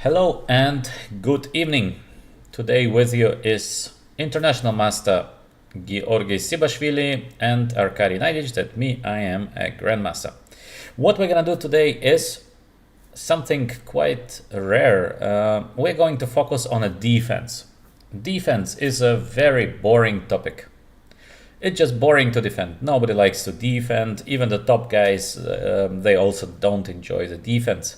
Hello and good evening. Today with you is International Master Georgi Sibashvili and Arkady Naiditsch. That me, I am a Grandmaster. What we're gonna do today is something quite rare. We're going to focus on a defense. Defense is a very boring topic. It's just boring to defend. Nobody likes to defend. Even the top guys, they also don't enjoy the defense.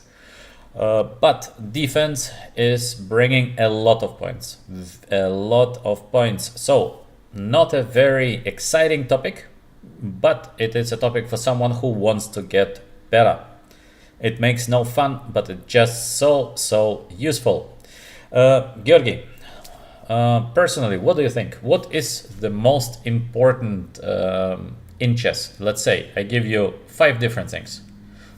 But defense is bringing a lot of points. A lot of points. So, not a very exciting topic, but it is a topic for someone who wants to get better. It makes no fun, but it's just so useful. Georgi, personally, what do you think? What is the most important in chess? Let's say I give you 5 different things.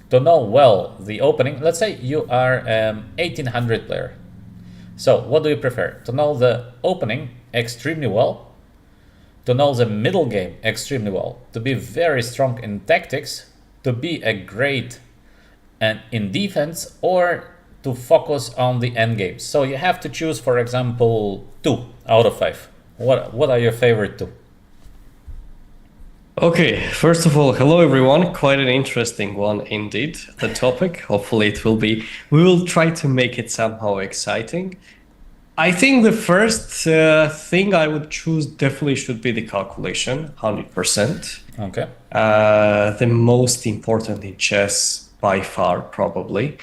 To know well the opening, let's say you are an 1800 player. So what do you prefer? To know the opening extremely well, to know the middle game extremely well, to be very strong in tactics, to be a great and in defense, or to focus on the end game. So you have to choose, for example, 2 out of 5. What are your favorite 2? Okay, first of all, hello everyone. Quite an interesting one indeed, the topic. Hopefully it will be, we will try to make it somehow exciting. I think the first thing I would choose definitely should be the calculation, 100%. Okay. The most important in chess by far, probably.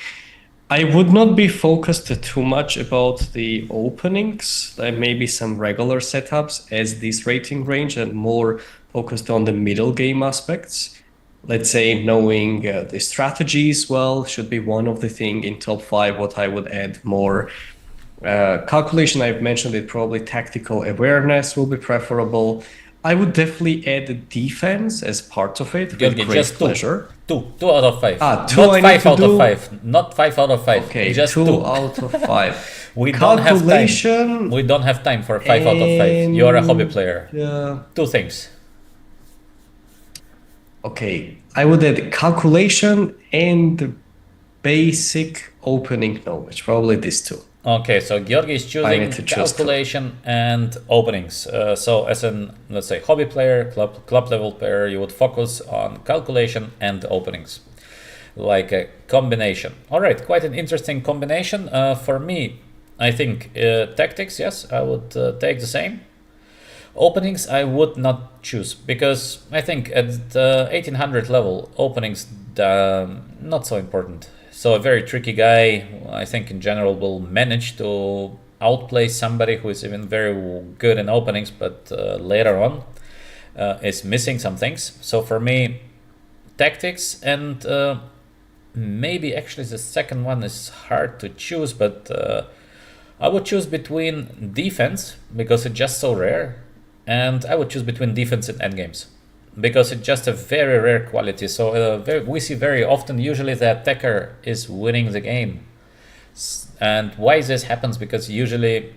I would not be focused too much about the openings, maybe some regular setups as this rating range, and more focused on the middle game aspects. Let's say knowing the strategies well should be one of the things in top 5. What I would add more calculation, I've mentioned it, probably tactical awareness will be preferable. I would definitely add the defense as part of it with great just pleasure. 2 out of 5. Two not I 5 need out to of do. 5. Not 5 out of 5. Okay, just 2 out of 5. We don't have time. Calculation. We don't have time for 5 out of 5. You are a hobby player. 2 things. Okay, I would add calculation and the basic opening knowledge. Probably these 2. Okay, so Georgi is choosing need to choose calculation and openings. So as an, let's say, hobby player, club level player, you would focus on calculation and openings, like a combination. All right, quite an interesting combination. For me, I think tactics, yes, I would take the same. Openings I would not choose, because I think at the 1800 level, openings not so important. So a very tricky guy, I think in general, will manage to outplay somebody who is even very good in openings, but later on is missing some things. So for me, tactics, and maybe actually the second one is hard to choose, but I would choose between defense, because it's just so rare, and I would choose between defense and endgames, because it's just a very rare quality. So we see very often, usually the attacker is winning the game. And why this happens? Because usually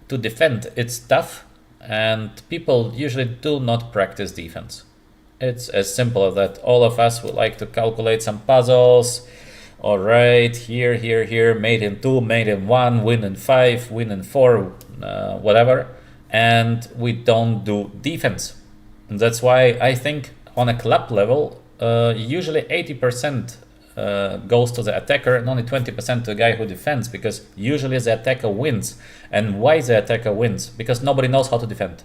to defend it's tough, and people usually do not practice defense. It's as simple as that. All of us would like to calculate some puzzles. All right, here, mate in 2, mate in 1, win in 5, win in 4, whatever. And we don't do defense. And that's why I think on a club level, usually 80% goes to the attacker and only 20% to the guy who defends, because usually the attacker wins. And why the attacker wins? Because nobody knows how to defend.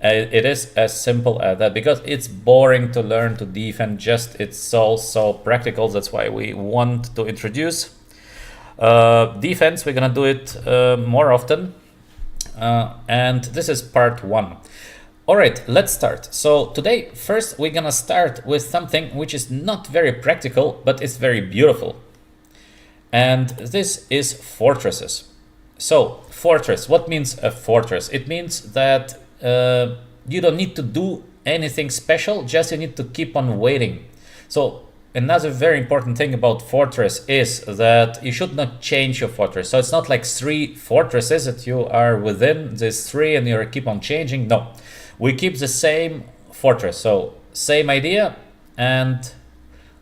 It is as simple as that, because it's boring to learn to defend. Just it's so practical. That's why we want to introduce defense. We're gonna do it more often. And this is part 1. All right, let's start. So today, first, we're gonna start with something which is not very practical, but it's very beautiful. And this is fortresses. So fortress, what means a fortress? It means that you don't need to do anything special, just you need to keep on waiting. So another very important thing about fortress is that you should not change your fortress. So it's not like 3 fortresses that you are within these 3 and you keep on changing. No, we keep the same fortress. So same idea, and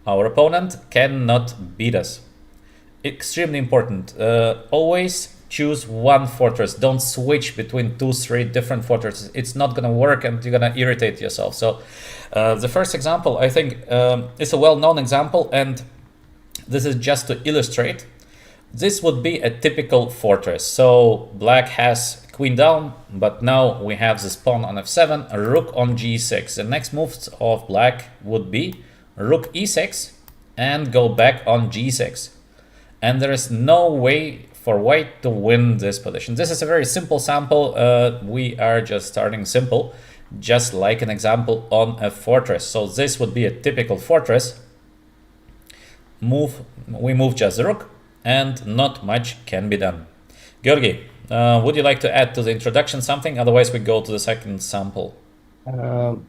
our opponent cannot beat us. extremely important. Always choose one fortress. Don't switch between 2, 3 different fortresses. It's not gonna work, and you're gonna irritate yourself. So the first example, I think, is a well-known example, and this is just to illustrate. This would be a typical fortress. So black has queen down, but now we have this pawn on f7, a rook on g6. The next moves of black would be rook e6 and go back on g6. And there is no way for white to win this position. This is a very simple sample. We are just starting simple, just like an example on a fortress. So this would be a typical fortress. We move just the rook, and not much can be done. Georgi, would you like to add to the introduction something? Otherwise, we go to the second sample.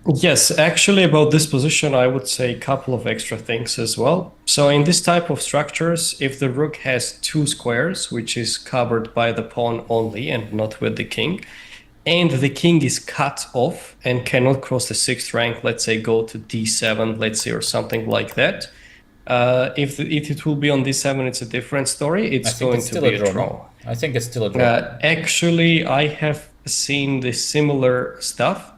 Yes, actually, about this position, I would say a couple of extra things as well. So in this type of structures, if the rook has 2 squares, which is covered by the pawn only and not with the king, and the king is cut off and cannot cross the 6th rank, let's say go to d7, let's say, or something like that. If it will be on d7, it's a different story. It's going to be a draw. I think it's still a draw. Actually, I have seen the similar stuff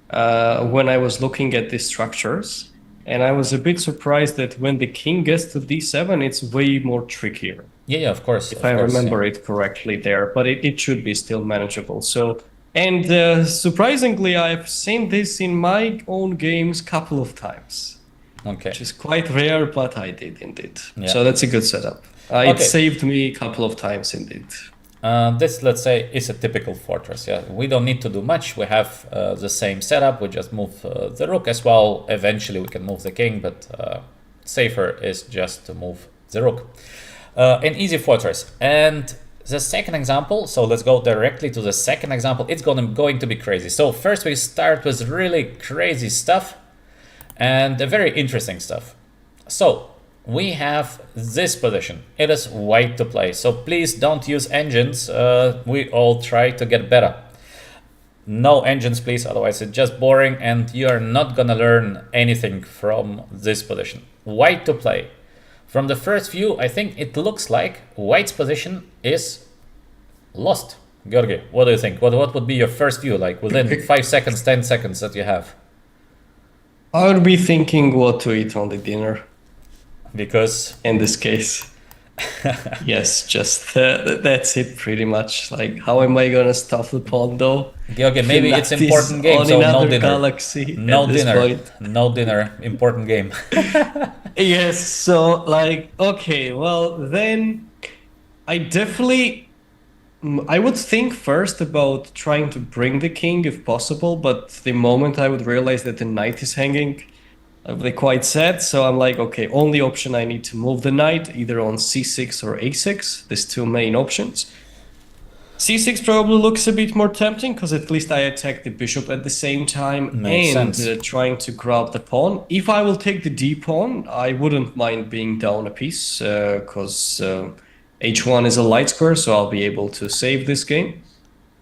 when I was looking at these structures, and I was a bit surprised that when the king gets to d7, it's way more trickier. Yeah, of course. If I remember it correctly there, but it should be still manageable. So, and surprisingly, I've seen this in my own games a couple of times. Okay. Which is quite rare, but I did indeed. Yeah. So that's a good setup. It saved me a couple of times indeed. This, let's say, is a typical fortress. Yeah, we don't need to do much. We have the same setup. We just move the rook as well. Eventually, we can move the king, but safer is just to move the rook. An easy fortress. And the second example, so let's go directly to the second example. It's going to be crazy. So first we start with really crazy stuff and very interesting stuff. So we have this position. It is white to play. So please don't use engines. We all try to get better. No engines, please. Otherwise it's just boring and you are not gonna learn anything from this position. White to play. From the first view, I think it looks like white's position is lost. Georgi, what do you think? What would be your first view, like within 5 seconds, 10 seconds that you have? I would be thinking what to eat on the dinner. Because? In this case. Yes, just that's it pretty much. Like, how am I gonna stuff the pawn though? Okay, maybe it's important game, so no dinner. Galaxy no dinner. No dinner. Important game. Yes, so like, okay, well then I would think first about trying to bring the king if possible, but the moment I would realize that the knight is hanging, I'd be quite sad. So I'm like, okay, only option I need to move the knight either on c6 or a6, these two main options. c6 probably looks a bit more tempting because at least I attack the bishop at the same time trying to grab the pawn. If I will take the d pawn, I wouldn't mind being down a piece because h1 is a light square, so I'll be able to save this game.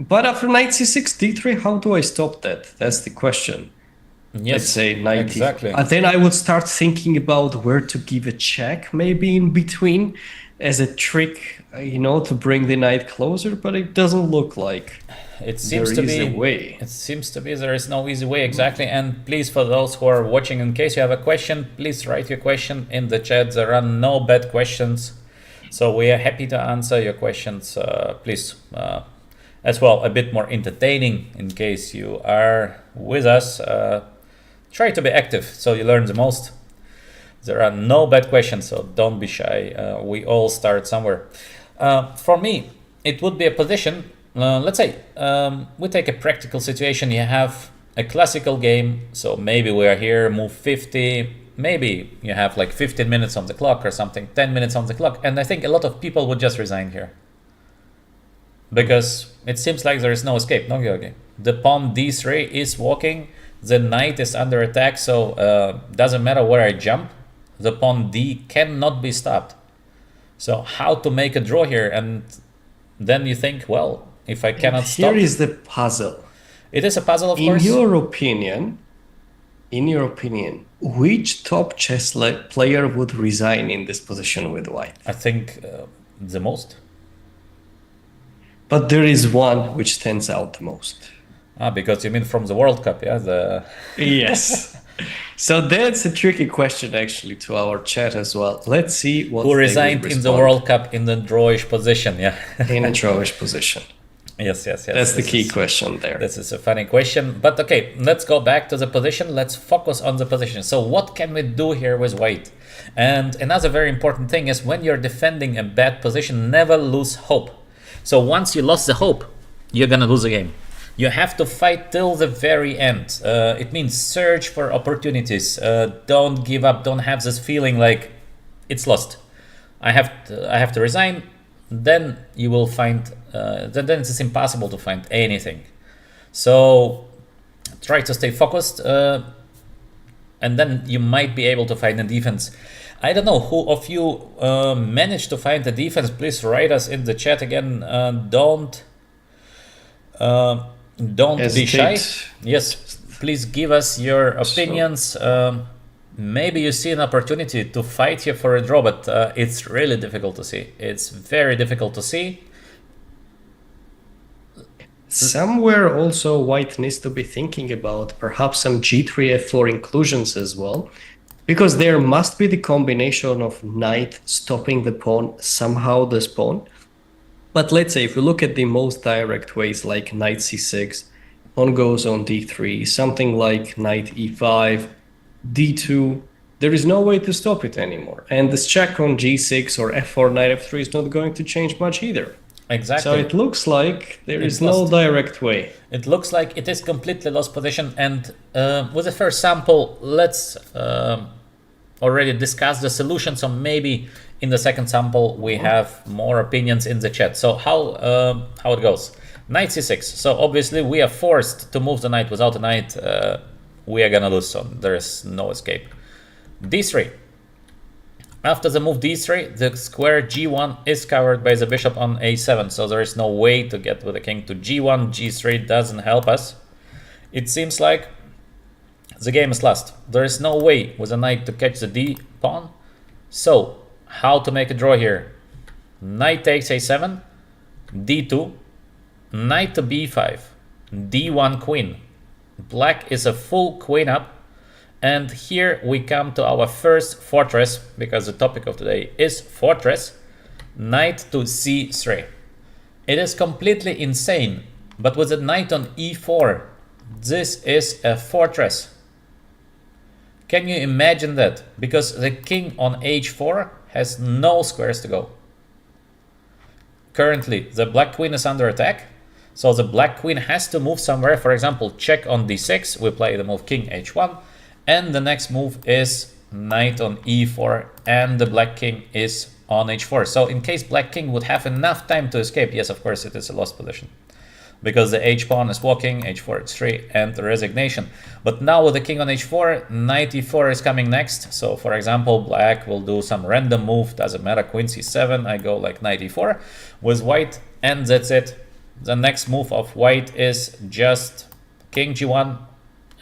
But after knight c6, d3, how do I stop that? That's the question. Yes, let's say knight exactly. Then I would start thinking about where to give a check, maybe in between, as a trick, to bring the knight closer. But it doesn't look like it seems to be a way. It seems to be there is no easy way, exactly. And please, for those who are watching, in case you have a question, please write your question in the chat. There are no bad questions, so we are happy to answer your questions. Please, as well, a bit more entertaining in case you are with us. Try to be active so you learn the most. There are no bad questions, so don't be shy. We all start somewhere. For me, it would be a position. Let's say we take a practical situation. You have a classical game, so maybe we are here, move 50. Maybe you have like 15 minutes on the clock or something, 10 minutes on the clock. And I think a lot of people would just resign here. Because it seems like there is no escape, no, Georgi? The pawn d3 is walking. The knight is under attack, so doesn't matter where I jump, the pawn d cannot be stopped. So how to make a draw here? And then you think, well, if I cannot stop... Here is the puzzle. It is a puzzle, of course. In your opinion, in your opinion, which top chess player would resign in this position with white? I think the most. But there is one which stands out the most. Because you mean from the World Cup, yeah? Yes. So that's a tricky question actually to our chat as well. Let's see what Who resigned in the World Cup in the drawish position, yeah? In a drawish position. Yes. That's the key question there. This is a funny question. But okay, let's go back to the position. Let's focus on the position. So what can we do here with white? And another very important thing is when you're defending a bad position, never lose hope. So once you lost the hope, you're going to lose the game. You have to fight till the very end. It means search for opportunities. Don't give up. Don't have this feeling like it's lost. I have to resign. Then you will find. Then it's impossible to find anything. So try to stay focused, and then you might be able to find a defense. I don't know who of you managed to find the defense. Please write us in the chat again. Don't be shy. Yes, please give us your opinions. Maybe you see an opportunity to fight here for a draw, but it's really difficult to see. It's very difficult to see. Somewhere also white needs to be thinking about perhaps some G3 F4 inclusions as well, because there must be the combination of knight stopping the pawn, somehow this pawn. But let's say if we look at the most direct ways like knight c6, pawn goes on d3, something like knight e5, d2, there is no way to stop it anymore. And this check on g6 or f4, knight f3 is not going to change much either. Exactly. So it looks like there is no direct way. It looks like it is completely lost position. And with the first sample, let's already discuss the solution. So maybe in the second sample we have more opinions in the chat. So how it goes? Knight c6. So obviously we are forced to move the knight. Without a knight, we are gonna lose. So there is no escape. d3. After the move d3, the square g1 is covered by the bishop on a7, so there is no way to get with the king to g1. g3 doesn't help us. It seems like the game is lost. There is no way with a knight to catch the d pawn. So how to make a draw here? Knight takes a7, d2, knight to b5, d1 queen. Black is a full queen up. And here we come to our first fortress, because the topic of today is fortress. Knight to c3. It is completely insane, but with the knight on e4, this is a fortress. Can you imagine that? Because the king on h4 has no squares to go. Currently, the black queen is under attack, so the black queen has to move somewhere. For example, check on d6, we play the move king h1. And the next move is knight on e4, and the black king is on h4. So in case black king would have enough time to escape, yes, of course, it is a lost position, because the h pawn is walking, h4 h3, and the resignation. But now with the king on h4, knight e4 is coming next. So for example, black will do some random move, doesn't matter, queen c7, I go like knight e4 with white, and that's it. The next move of white is just king g1,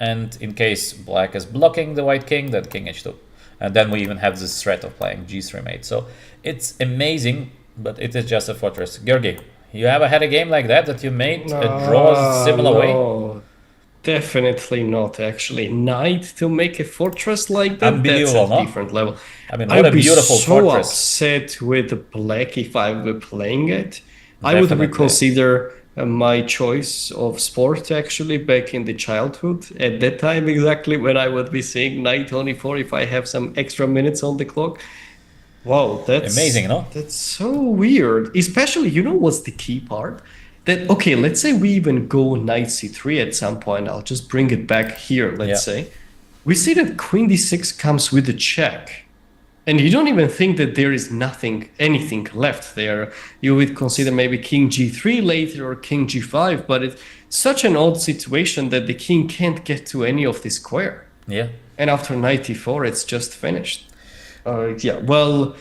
and in case black is blocking the white king, then king h2. And then we even have this threat of playing g3 mate. So it's amazing, but it is just a fortress. Georgi, you ever had a game like that you made a draw similar way? Definitely not, actually. Knight to make a fortress like that, that's a different level. I mean, what a beautiful fortress. I'd be so upset with black if I were playing it. Definitely. I would reconsider my choice of sport actually back in the childhood. At that time, exactly when I would be seeing knight on e4 if I have some extra minutes on the clock. Wow, that's amazing, no? That's so weird. Especially, you know what's the key part? That, okay, let's say we even go knight c3 at some point. I'll just bring it back here, let's say. We see that queen d6 comes with a check. And you don't even think that there is anything left there. You would consider maybe king g3 later or king g5, but it's such an odd situation that the king can't get to any of the square. Yeah. And after knight e4, it's just finished. Well,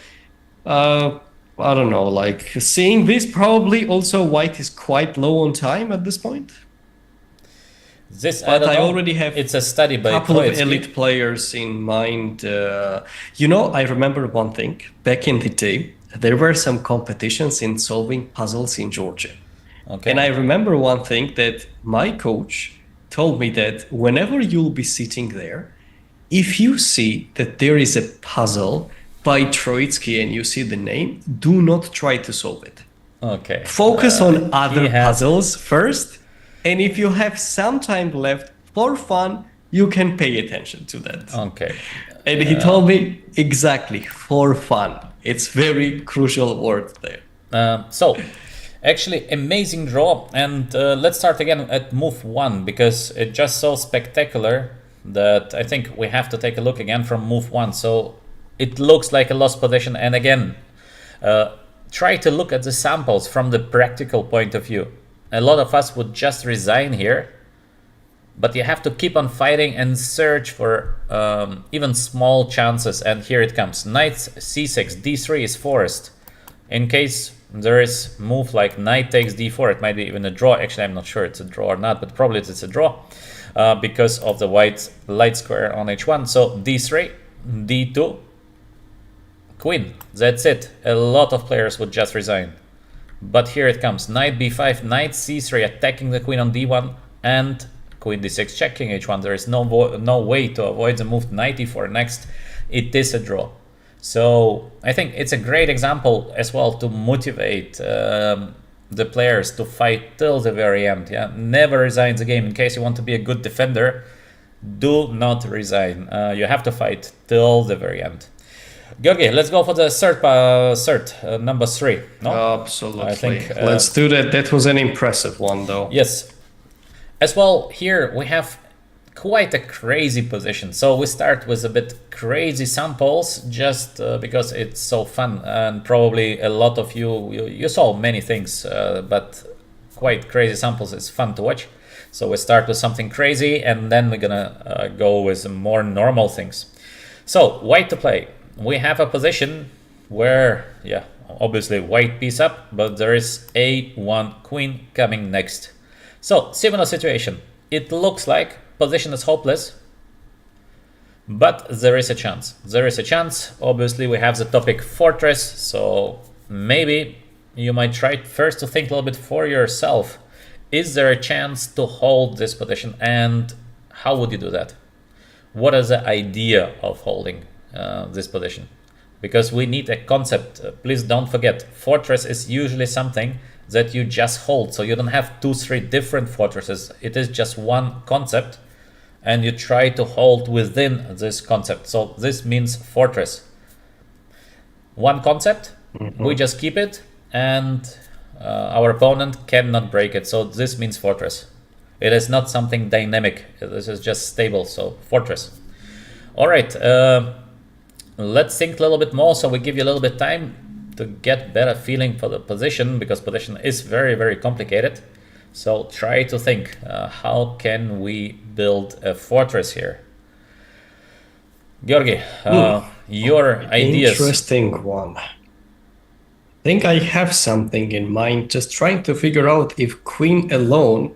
I don't know, like seeing this, probably also white is quite low on time at this point. This, But I don't know. already have It's a study by couple of Troitsky. elite players in mind. You know, I remember one thing. Back in the day, there were some competitions in solving puzzles in Georgia. Okay. And I remember one thing that my coach told me that whenever you'll be sitting there, if you see that there is a puzzle by Troitsky and you see the name, do not try to solve it. Okay. Focus on other he has- puzzles first. And if you have some time left for fun, you can pay attention to that. Okay. And he told me exactly for fun. It's very crucial word there. So, actually, amazing draw. And let's start again at move 1 because it's just so spectacular that I think we have to take a look again from move 1. So it looks like a lost position. And again, try to look at the samples from the practical point of view. A lot of us would just resign here, but you have to keep on fighting and search for even small chances. And here it comes. Knight c6, d3 is forced. In case there is move like knight takes d4, it might be even a draw. Actually, I'm not sure it's a draw or not, but probably it's a draw because of the white light square on h1. So d3, d2, queen. That's it. A lot of players would just resign. But here it comes. Knight b5, knight c3 attacking the queen on d1 and queen d6 checking h1. There is no way to avoid the move knight e4 next. It is a draw. So I think it's a great example as well to motivate the players to fight till the very end. Yeah, never resign the game. In case you want to be a good defender, do not resign. You have to fight till the very end. Georgi, let's go for the third, number 3. No? Absolutely. I think, let's do that. That was an impressive one, though. Yes. As well, here we have quite a crazy position. So we start with a bit crazy samples just because it's so fun. And probably a lot of you saw many things, but quite crazy samples is fun to watch. So we start with something crazy and then we're gonna go with more normal things. So white to play. We have a position where, yeah, obviously white piece up, but there is a1 queen coming next. So similar situation. It looks like position is hopeless, but there is a chance. There is a chance. Obviously, we have the topic fortress, so maybe you might try first to think a little bit for yourself. Is there a chance to hold this position, and how would you do that? What is the idea of holding this position? Because we need a concept. Please don't forget, fortress is usually something that you just hold. So you don't have 2-3 different fortresses. It is just one concept and you try to hold within this concept. So this means fortress. One concept, we just keep it and our opponent cannot break it. So this means fortress. It is not something dynamic. This is just stable. So fortress. All right. Let's think a little bit more. So we give you a little bit time to get better feeling for the position because position is very, very complicated. So try to think, how can we build a fortress here? Georgi, your ideas. Interesting one. I think I have something in mind, just trying to figure out if queen alone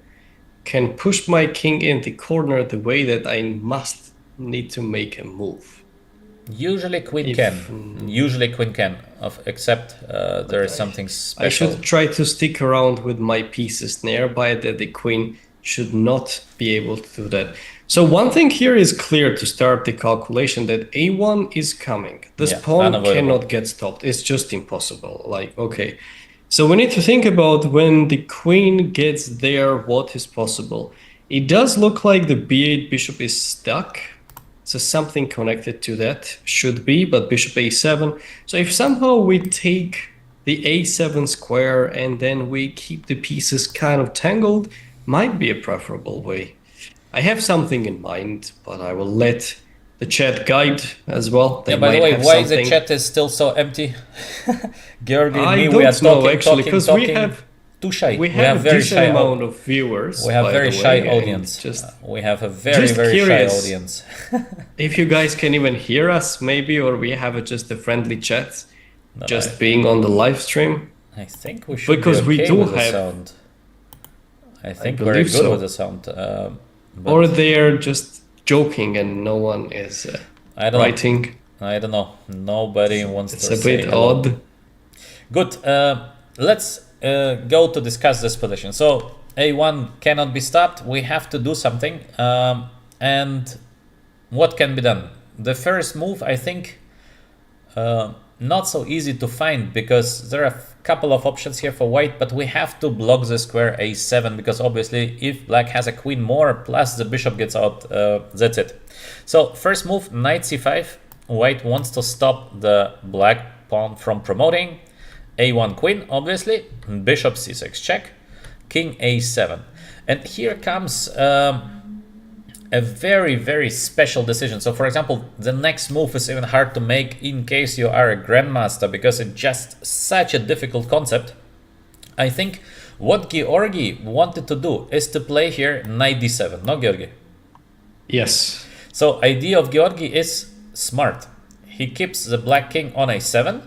can push my king in the corner the way that I must need to make a move. Usually queen can. Usually queen can, except there is something special. I should try to stick around with my pieces nearby that the queen should not be able to do that. So one thing here is clear to start the calculation that a1 is coming. This pawn cannot get stopped. It's just impossible. Like, okay. So we need to think about when the queen gets there, what is possible. It does look like the b8 bishop is stuck. So something connected to that should be, but bishop a7. So if somehow we take the a7 square and then we keep the pieces kind of tangled, might be a preferable way. I have something in mind, but I will let the chat guide as well. Yeah, by the way, why the chat is still so empty? Georgi and me, we are talking, because we have too shy. We have a decent amount of viewers. We have very shy audience. We have a very shy audience. If you guys can even hear us, maybe, or we have just a friendly chat, being on the live stream. I think we should because be okay we do with have the sound. I think we're good with the sound. Or they're just joking and no one is I don't writing. know. I don't know. Nobody wants It's to a say bit hello. odd. Good. Let's go to discuss this position. So a1 cannot be stopped. We have to do something. And what can be done? The first move, I think, not so easy to find because there are a couple of options here for white, but we have to block the square a7 because obviously if black has a queen more plus the bishop gets out, that's it. So first move, knight c5. White wants to stop the black pawn from promoting. a1 queen, obviously. Bishop c6 check. King a7. And here comes a very, very special decision. So for example, the next move is even hard to make in case you are a grandmaster because it's just such a difficult concept. I think what Georgi wanted to do is to play here knight d7, no Georgi? Yes. So idea of Georgi is smart. He keeps the black king on a7,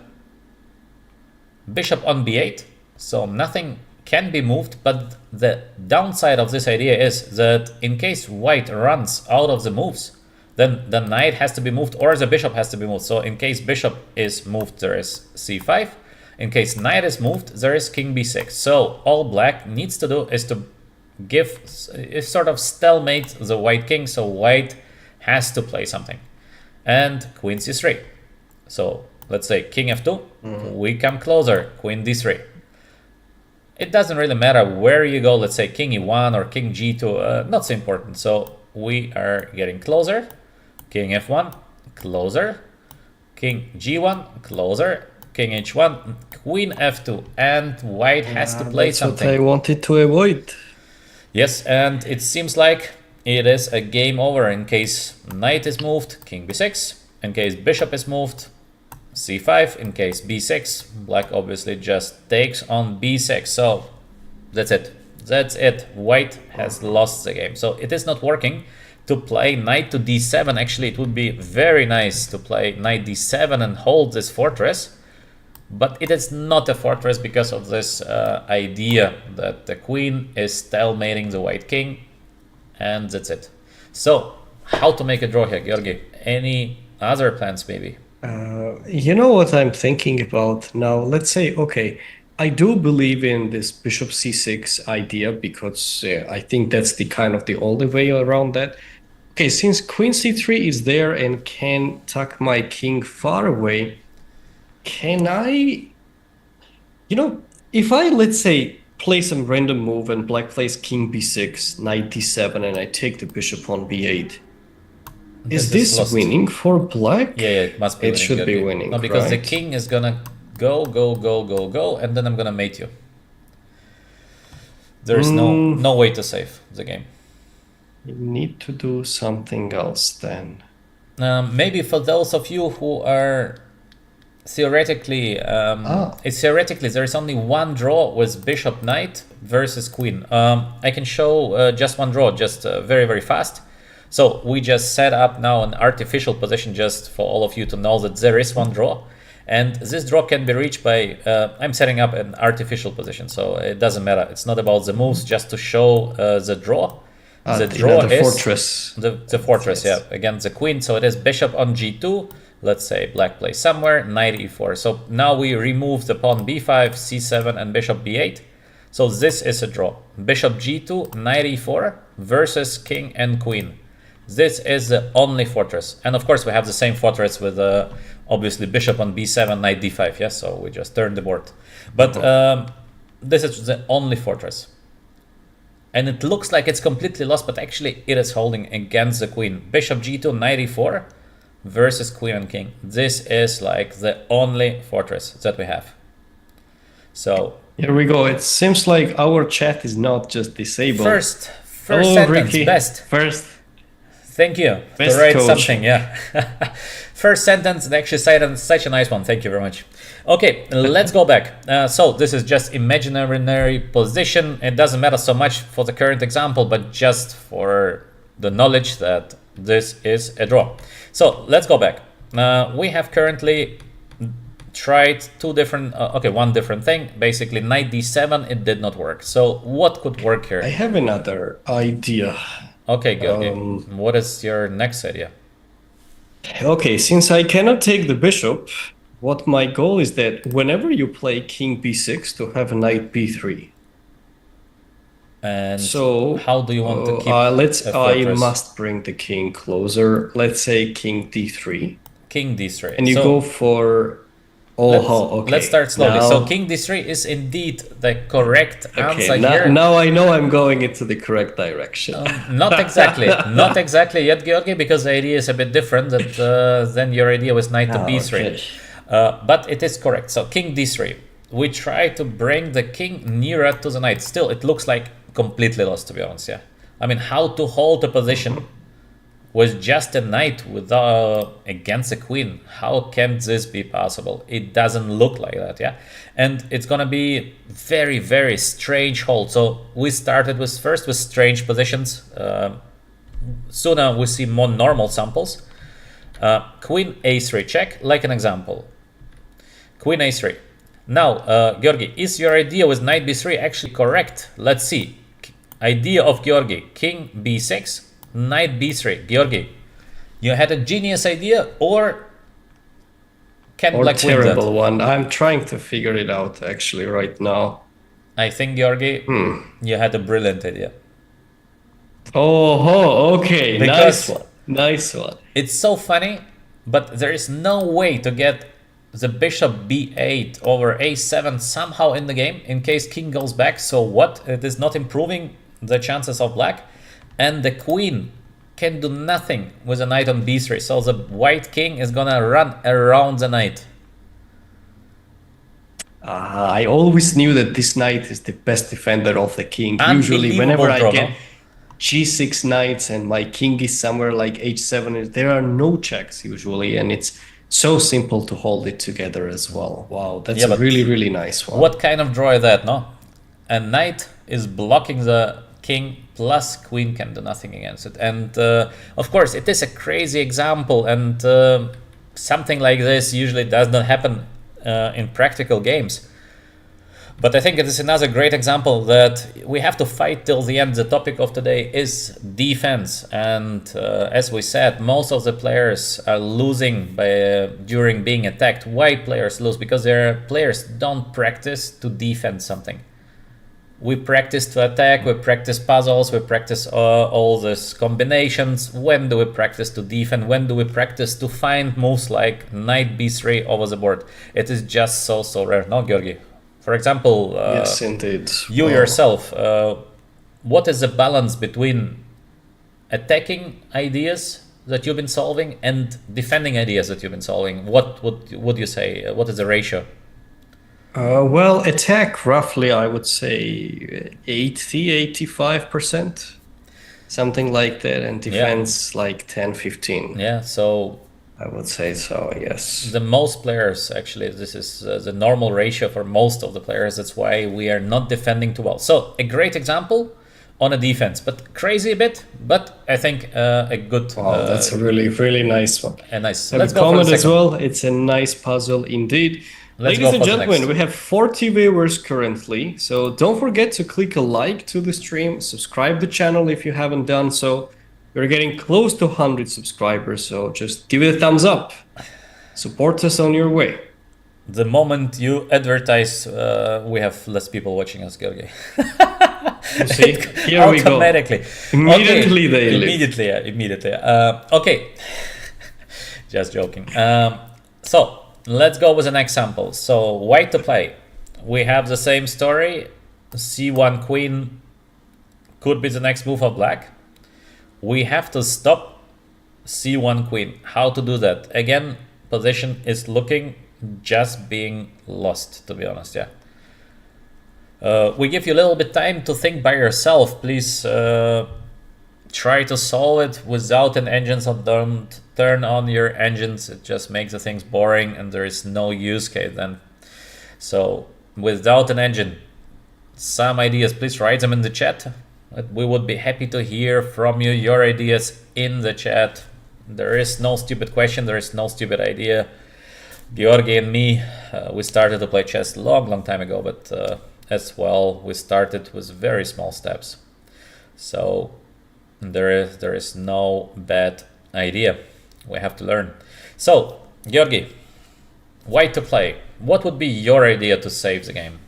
bishop on b8, so nothing can be moved, but the downside of this idea is that in case white runs out of the moves, then the knight has to be moved or the bishop has to be moved. So in case bishop is moved, there is c5. In case knight is moved, there is king b6. So all black needs to do is to give sort of stalemate the white king, so white has to play something. And queen c3. So let's say king f2, we come closer, queen d3. It doesn't really matter where you go, let's say king e1 or king g2, not so important. So we are getting closer, king f1, closer, king g1, closer, king h1, queen f2, and white has to play something. That's what I wanted to avoid. Yes, and it seems like it is a game over in case knight is moved, king b6, in case bishop is moved, c5, in case b6, black obviously just takes on b6. So that's it. That's it. White has lost the game. So it is not working to play knight to d7. Actually, it would be very nice to play knight d7 and hold this fortress. But it is not a fortress because of this idea that the queen is stalemating the white king. And that's it. So how to make a draw here, Georgi? Any other plans maybe? You know what I'm thinking about now? Let's say, okay, I do believe in this bishop c6 idea because I think that's the kind of the only way around that. Okay, since queen c3 is there and can tuck my king far away, can I, if I, let's say, play some random move and black plays king b6, knight d7, and I take the bishop on b8, is this winning for black? Yeah, it must be It winning. should be winning, No, because right? the king is gonna go, and then I'm gonna mate you. There's no way to save the game. You need to do something else then. Maybe for those of you who are theoretically, there is only one draw with bishop knight versus queen. I can show just one draw, just very, very fast. So we just set up now an artificial position just for all of you to know that there is one draw. And this draw can be reached by, I'm setting up an artificial position. So it doesn't matter. It's not about the moves, just to show the draw. The draw is fortress. The fortress, yes. Yeah, against the queen. So it is bishop on g2. Let's say black plays somewhere, knight e4. So now we remove the pawn b5, c7, and bishop b8. So this is a draw. Bishop g2, knight e4 versus king and queen. This is the only fortress. And of course, we have the same fortress with obviously bishop on b7, knight d5. Yes, so we just turned the board. But this is the only fortress. And it looks like it's completely lost, but actually it is holding against the queen. Bishop g2, knight e4 versus queen and king. This is like the only fortress that we have. So here we go. It seems like our chat is not just disabled. First sentence, Ricky. best. First. Thank you. Best to write coach. Something, yeah. First sentence, actually such a nice one. Thank you very much. Okay, let's go back. So this is just imaginary position. It doesn't matter so much for the current example, but just for the knowledge that this is a draw. So let's go back. We have currently tried one different thing. Basically, knight d7, it did not work. So what could work here? I have another idea. Okay, Georgi. What is your next idea? Okay, since I cannot take the bishop, what my goal is that whenever you play king b6 to have knight b3. And So how do you want to keep a I fortress? must bring the king closer. Let's say king d3. King d3. And you So go for okay. let's start slowly. So Now, king d3 is indeed the correct answer okay, here. now I know I'm going into the correct direction. Not exactly, not exactly yet, Georgi, because the idea is a bit different than your idea was knight to b3. Okay. But it is correct. So king d3. We try to bring the king nearer to the knight. Still, it looks like completely lost, to be honest. Yeah, I mean, how to hold a position with just a knight against a queen? How can this be possible? It doesn't look like that. Yeah, and it's gonna be very, very strange hold. So we started with strange positions. Sooner we see more normal samples. Queen a3 check, like an example. Queen a3. Now, Georgi, is your idea with knight b3 actually correct? Let's see. Idea of Georgi, king b6, knight b3. Georgi, you had a genius idea or can Or black win that? terrible one. I'm trying to figure it out actually right now. I think, Georgi, you had a brilliant idea. Okay. Because Nice one. Nice one. it's so funny, but there is no way to get the bishop b8 over a7 somehow in the game in case king goes back. So what? It is not improving the chances of black, and the queen can do nothing with a knight on b3. So the white king is gonna run around the knight. I always knew that this knight is the best defender of the king. Usually, whenever I draw, get no? g6 knights and my king is somewhere like h7, there are no checks usually, and it's so simple to hold it together as well. Wow, that's a really, really nice one. What kind of draw is that, no? A knight is blocking the king, plus queen can do nothing against it. And of course, it is a crazy example, and something like this usually does not happen in practical games. But I think it is another great example that we have to fight till the end. The topic of today is defense. And as we said, most of the players are losing during being attacked. Why players lose? Because their players don't practice to defend something. We practice to attack, we practice puzzles, we practice all these combinations. When do we practice to defend? When do we practice to find moves like knight b3 over the board? It is just so rare, no, Georgi? For example, yes, indeed. You yourself, what is the balance between attacking ideas that you've been solving and defending ideas that you've been solving? What would you say? What is the ratio? Well, attack roughly, I would say 85%, something like that, and defense like 10-15. Yeah, so I would say so, yes. The most players, actually, this is the normal ratio for most of the players. That's why we are not defending too well. So a great example on a defense, but crazy a bit, but I think a good... Wow, that's a really, really nice one. A nice... Let's go comment as well. It's a nice puzzle indeed. Ladies and gentlemen, we have 40 viewers currently, so don't forget to click a like to the stream, subscribe the channel if you haven't done so. We're getting close to 100 subscribers, so just give it a thumbs up. Support us on your way. The moment you advertise, we have less people watching us, Georgi. You see, here we go. Automatically. Immediately they leave. Immediately, yeah, immediately. Okay, just joking. So let's go with an example. So white to play. We have the same story. C1 queen could be the next move of black. We have to stop C1 queen. How to do that? Again, position is looking just being lost, to be honest. Yeah. We give you a little bit time to think by yourself. Please try to solve it without an engine, so don't turn on your engines. It just makes the things boring and there is no use case then. So without an engine, some ideas, please write them in the chat. We would be happy to hear from you, your ideas in the chat. There is no stupid question, there is no stupid idea. Georgi and me, we started to play chess long time ago, but as well, we started with very small steps. So There is no bad idea. We have to learn. So, Georgi, white to play. What would be your idea to save the game?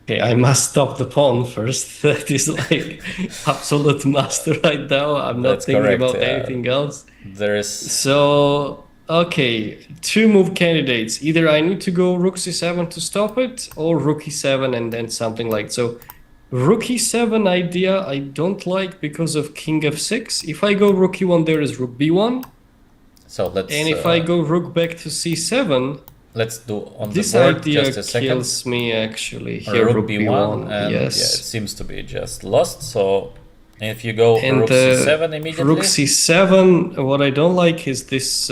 Okay, I must stop the pawn first. That is like absolute master right now. I'm not That's thinking correct, about yeah. anything else. There is So, okay, two move candidates. Either I need to go rook c7 to stop it, or rook e7 and then something like so. Rook e7 idea I don't like because of king f6. If I go rook e1, there is rook b1. so let's And if I go rook back to c7, let's do on this the board idea just a second. kills me actually. Here, Rook rook b1, b1, and yes. yeah, it seems to be just lost. So if you go And rook c7 immediately, rook c7, what I don't like is this.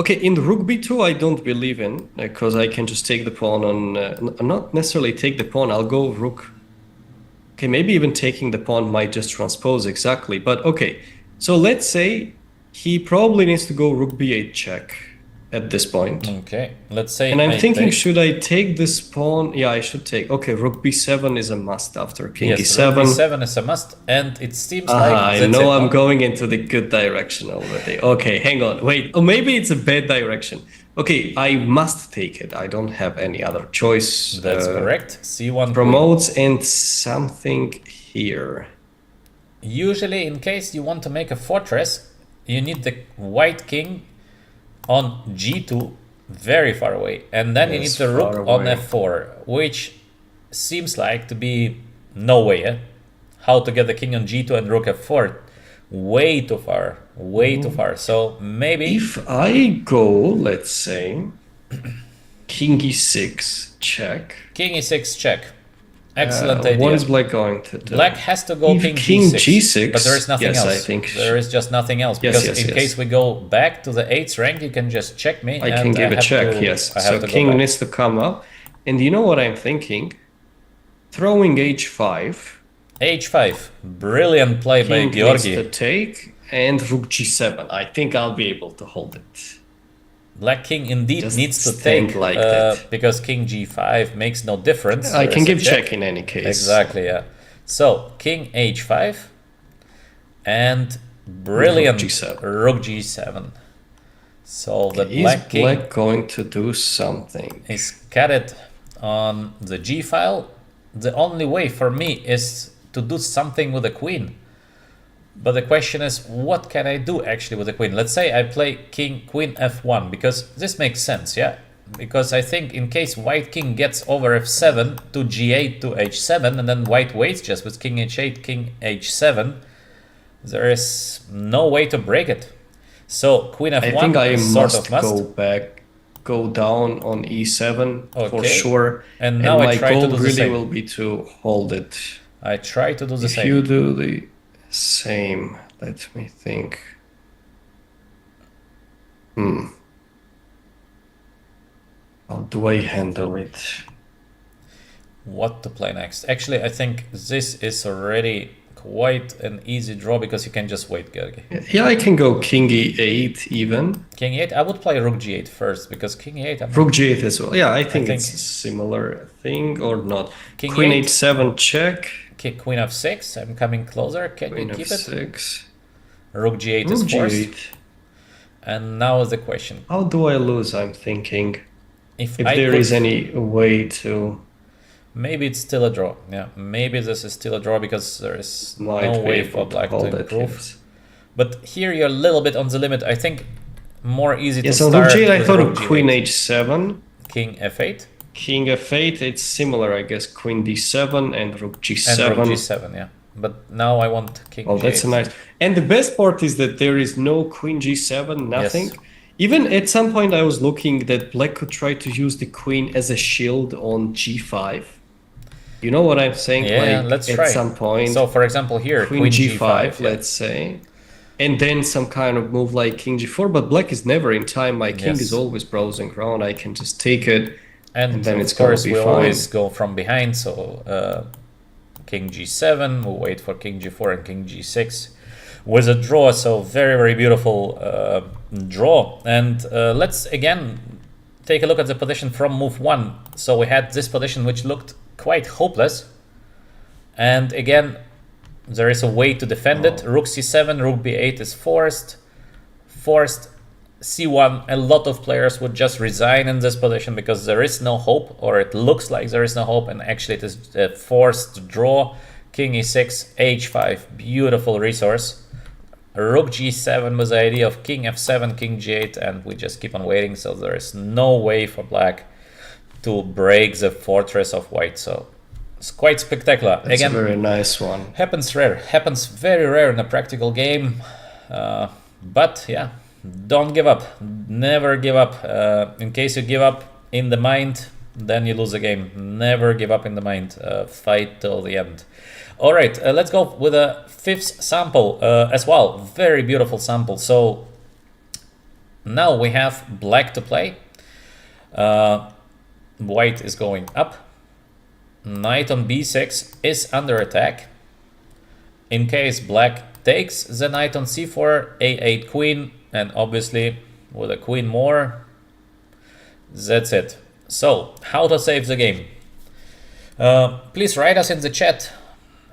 Okay, in rook b2, I don't believe in because I can just take the pawn on. Not necessarily take the pawn. I'll go rook. Okay, maybe even taking the pawn might just transpose exactly. But okay, so let's say he probably needs to go rook b8 check at this point. okay, let's say. And I'm I thinking, take- should I take this pawn? Yeah, I should take. Okay, rook b7 is a must after king yes, e7. rook b7 is a must, and it seems like I that's know it, I'm huh? going into the good direction already. Okay, hang on, wait. Oh, maybe it's a bad direction. Okay, I must take it. I don't have any other choice. That's correct. c1 Promotes and something here. Usually, in case you want to make a fortress, you need the white king on g2 very far away, and then you need Yes, the rook far on away. f4, which seems like to be no way. Eh? How to get the king on g2 and rook f4? Way too far, way too far. So maybe If I go, let's say, king e6 check. king e6 check. Excellent idea. What is black going to do? Black has to go If king king g6, g6, but there is nothing yes, else. I think there is just nothing else, Yes, because yes, in yes. case we go back to the 8th rank, you can just check me. I and can give a have check, to- yes. I have So to go king back. needs to come up. And you know what I'm thinking? Throwing h5. h5, brilliant play by King needs to Georgi. take. And rook g7. I think I'll be able to hold it. Black king indeed Just needs to stand take, like that. because king g5 makes no difference. I There can is a give check in any case. Exactly, yeah. So king h5 and brilliant G7. rook g7. So the Is black king black going to do something? is carried on the g file. The only way for me is to do something with the queen. But the question is, what can I do actually with the queen? Let's say I play king queen f1, because this makes sense, yeah? Because I think in case white king gets over f7 to g8 to h7, and then white waits just with king h8, king h7, there is no way to break it. So queen f1 I think I is sort must of must. go back, go down on e7 for Okay. sure. And now I my try to goal do the really same. will be to hold it. I try to do the If same. you do the same, let me think. How do I handle it? What to play next? Actually, I think this is already quite an easy draw, because you can just wait, Georgi. Yeah, I can go king e8 even. King e8, I would play rook g8 first, because king e8, I'm Rook g8 as well. Yeah, I think think- it's a similar thing or not. King Queen e8. h7 check. queen f6, I'm coming closer. Can Queen you keep it? f6. Rook g8 Rook is forced. g8. And now is the question. How do I lose? I'm thinking. If If I there put- is any way to. Maybe it's still a draw. Yeah, maybe this is still a draw, because there is Might no be way able for to black to hold it, improve. yes. But here you're a little bit on the limit. I think more easy Yes, to on start rook g8 I with thought rook of g8. queen h7. King f8 King f8, it's similar, I guess. Queen d7 and rook g7. and rook g7, yeah. But now I want king Oh, g8. that's a nice. And the best part is that there is no queen g7, nothing. Yes. Even at some point, I was looking that black could try to use the queen as a shield on g5. You know what I'm saying? Yeah, like, let's at try. some point, So, for example, here, queen g5, yeah. let's say. And then some kind of move like king g4. But black is never in time. My king Yes. is always browsing around. I can just take it. And then of it's gonna course, be we fine. always go from behind. So, king g7, we'll wait for king g4 and king g6 with a draw. So, very, very beautiful draw. And let's again take a look at the position from move 1. So, we had this position which looked quite hopeless. And again, There is a way to defend it. Rook c7, rook b8 is forced. Forced c1. A lot of players would just resign in this position because there is no hope, or it looks like there is no hope, and actually it is a forced draw. King e6, h5, beautiful resource. Rook g7 with the idea of king f7, king g8, and we just keep on waiting. So there is no way for black to break the fortress of white. So it's quite spectacular. That's again, a very nice one. Happens rare. Happens very rare in a practical game. But yeah, don't give up. Never give up. In case you give up in the mind, then you lose the game. Never give up in the mind. Fight till the end. All right, let's go with a fifth sample as well. Very beautiful sample. So now we have black to play. White is going up. Knight on b6 is under attack. In case black takes the knight on c4, a8 queen, and obviously with a queen more, that's it. So how to save the game? Please write us in the chat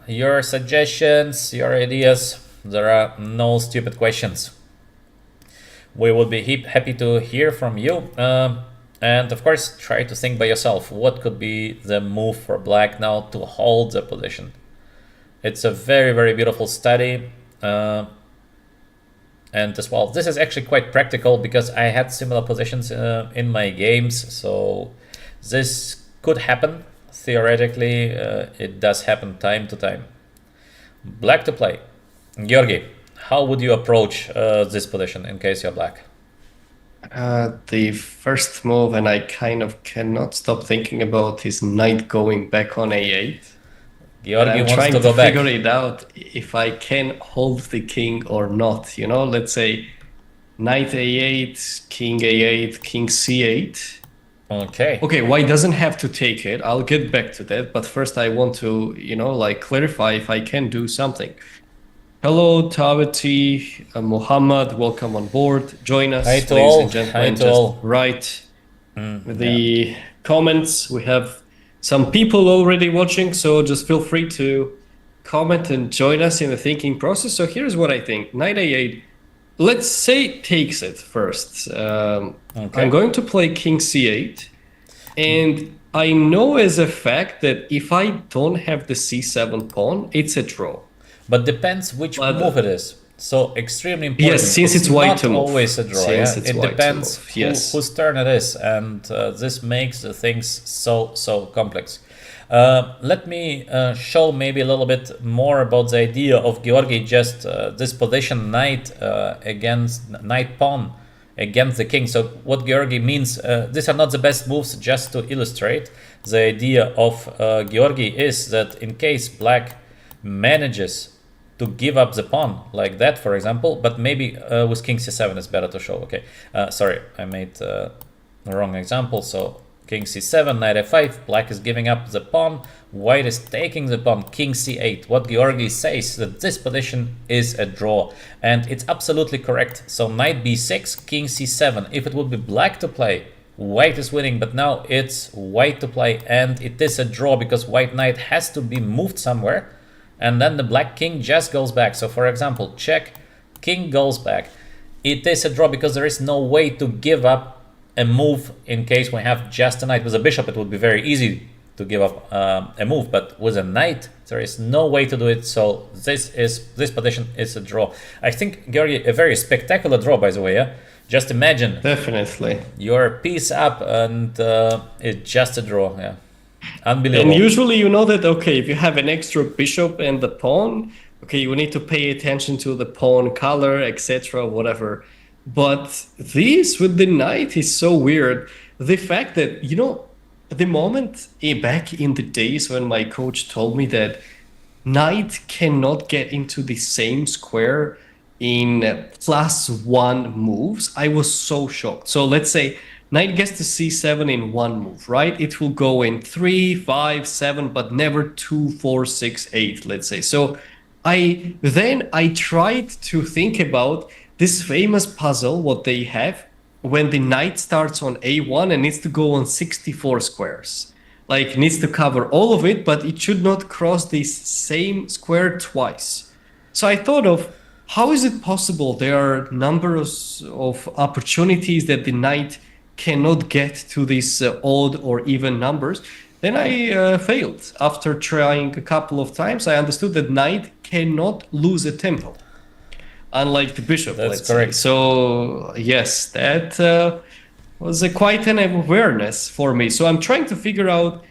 your suggestions, your ideas. There are no stupid questions. We would be happy to hear from you. And of course, try to think by yourself, what could be the move for black now to hold the position? It's a very, very beautiful study. And as well, this is actually quite practical because I had similar positions in my games. So this could happen. Theoretically, it does happen time to time. Black to play. Georgi, how would you approach this position in case you're black? The first move, and I kind of cannot stop thinking about, is knight going back on a8. Georgi I'm wants trying to to go back. figure it out if I can hold the king or not. You know, let's say knight a8, king a8, king c8. Okay. Okay, white doesn't have to take it. I'll get back to that. But first I want to, you know, like clarify if I can do something. Hello, Tawati, Muhammad, welcome on board. Join us, Hi to ladies all. and gentlemen. Hi to Just all. write the comments. We have some people already watching, so just feel free to comment and join us in the thinking process. So here's what I think. Knight a8, let's say takes it first. I'm going to play king c8. And I know as a fact that if I don't have the c7 pawn, it's a draw. But depends which move it is. So extremely important. Yes, since it's white not to move. always a draw. Since Yeah? it's It white to depends move, yes. whose turn it is, and this makes the things so complex. Let me show maybe a little bit more about the idea of Georgi. Just this position knight against knight pawn against the king. So what Georgi means, these are not the best moves. Just to illustrate, the idea of Georgi is that in case black manages to give up the pawn like that, for example, but maybe with king c7 is better to show. Okay, sorry, I made the wrong example. So king c7, knight f5, black is giving up the pawn, white is taking the pawn, king c8. What Georgi says that this position is a draw, and it's absolutely correct. So knight b6, king c7. If it would be black to play, white is winning, but now it's white to play, and it is a draw because white knight has to be moved somewhere, and then the black king just goes back. So for example, check, king goes back. It is a draw because there is no way to give up a move in case we have just a knight. With a bishop it would be very easy to give up a move, but with a knight there is no way to do it. So this position is a draw. I think, Georgi, a very spectacular draw, by the way. Yeah, just imagine Definitely. your piece up and it's just a draw. Yeah, unbelievable. And usually you know that, okay, if you have an extra bishop and the pawn, okay, you need to pay attention to the pawn color, etc., whatever. But this with the knight is so weird. The fact that, you know, the moment back in the days when my coach told me that knight cannot get into the same square in +1 moves, I was so shocked. So let's say knight gets to c7 in 1 move, right? It will go in 3, 5, 7, but never 2, 4, 6, 8, let's say. So I tried to think about this famous puzzle, what they have, when the knight starts on a1 and needs to go on 64 squares. like needs to cover all of it, but it should not cross this same square twice. So I thought of, how is it possible there are numbers of opportunities that the knight cannot get to these odd or even numbers? Then I failed. After trying a couple of times, I understood that knight cannot lose a tempo, unlike the bishop, That's let's correct. say. So yes, that was quite an awareness for me. So I'm trying to figure out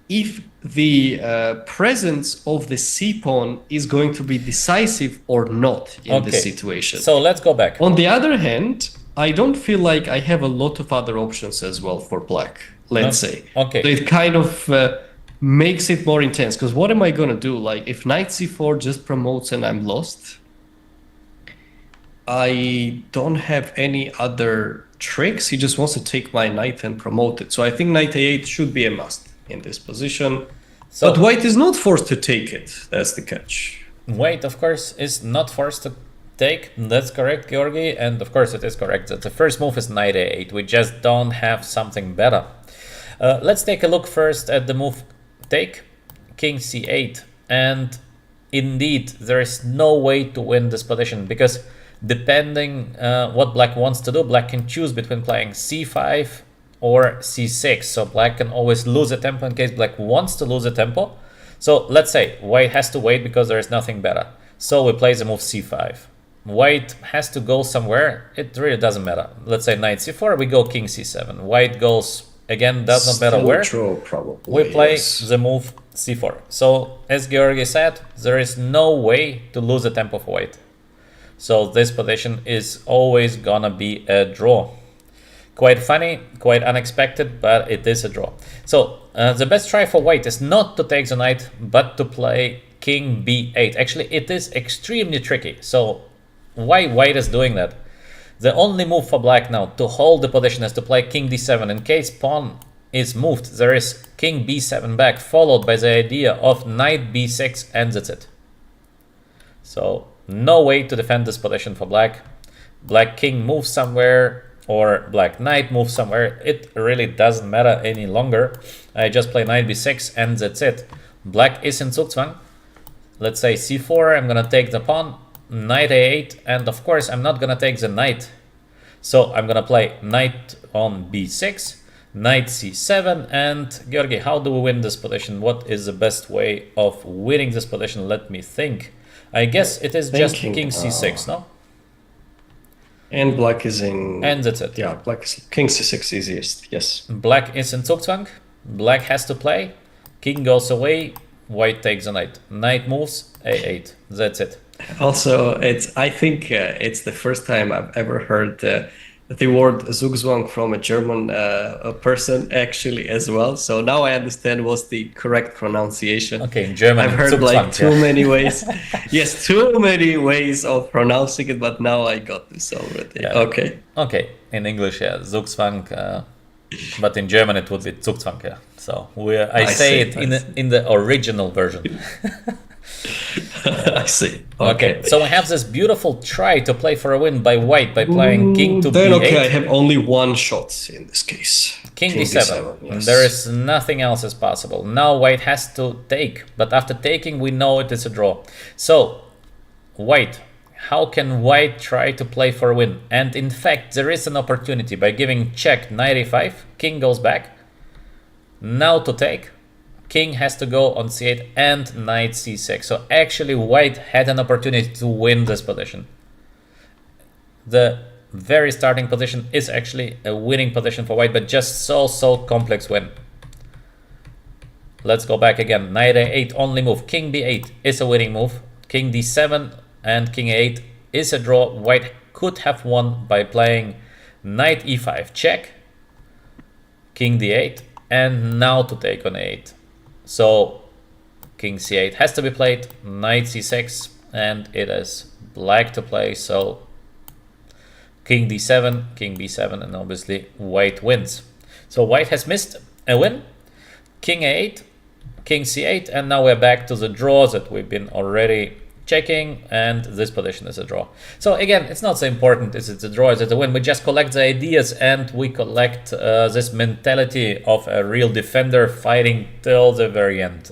if the presence of the c pawn is going to be decisive or not in this situation. So let's go back. On the other hand, I don't feel like I have a lot of other options as well for black, let's say. Okay. So it kind of makes it more intense, because what am I going to do? Like, if knight c4 just promotes and I'm lost, I don't have any other tricks. He just wants to take my knight and promote it. So I think knight a8 should be a must in this position. So, but white is not forced to take it. That's the catch. White, of course, is not forced to take. That's correct, Georgi. And of course, it is correct that the first move is knight a8. We just don't have something better. Let's take a look first at the move take, king c8. And indeed, there is no way to win this position, because depending what black wants to do, black can choose between playing c5 or c6. So black can always lose a tempo in case black wants to lose a tempo. So let's say white has to wait because there is nothing better. So we play the move c5. White has to go somewhere. It really doesn't matter. Let's say knight c4, we go king c7. White goes, again, does not matter where. Draw, probably, we play yes. the move c4. So as Georgi said, there is no way to lose a tempo for white. So this position is always gonna be a draw. Quite funny, quite unexpected, but it is a draw. So the best try for white is not to take the knight, but to play king b8. Actually, it is extremely tricky. So why white is doing that? The only move for black now to hold the position is to play king d7. In case pawn is moved, there is king b7 back, followed by the idea of knight b6, and that's it. So no way to defend this position for black. Black king moves somewhere, or black knight moves somewhere. It really doesn't matter any longer. I just play knight b6 and that's it. Black is in Zugzwang. Let's say c4, I'm gonna take the pawn, knight a8, and of course I'm not gonna take the knight. So I'm gonna play knight on b6, knight c7, and Georgi, how do we win this position? What is the best way of winning this position? Let me think. I guess it is just king c6, no? And black is in... And that's it. Yeah, black is king c6 easiest, yes. Black is in Zugzwang. Black has to play. King goes away. White takes the knight. Knight moves, a8. That's it. Also, I think it's the first time I've ever heard the word Zugzwang from a German person actually as well. So now I understand what's the correct pronunciation. Okay, in German, I've heard Zugzwang, like too many ways. Yes, too many ways of pronouncing it, but now I got this already. Yeah. Okay. Okay, in English, yeah, Zugzwang, but in German it would be Zugzwang, yeah. So I say it in the original version. I see. Okay, so we have this beautiful try to play for a win by white by playing king to then, b8. okay, I have only one shot in this case. King d7. Yes. There is nothing else is possible. Now white has to take, but after taking we know it is a draw. So white, how can white try to play for a win? And in fact there is an opportunity by giving check knight a5, king goes back. Now to take, king has to go on c8 and knight c6. So actually white had an opportunity to win this position. The very starting position is actually a winning position for white, but just so complex win. Let's go back again. Knight a8 only move. King b8 is a winning move. King d7 and king a8 is a draw. White could have won by playing knight e5 check, king d8, and now to take on a8. So king c8 has to be played, knight c6, and it is black to play. So king d7, king b7, and obviously white wins. So white has missed a win. King a8, king c8, and now we're back to the draws that we've been already checking, and this position is a draw. So again, it's not so important is it a draw, is it a win. We just collect the ideas and we collect this mentality of a real defender fighting till the very end.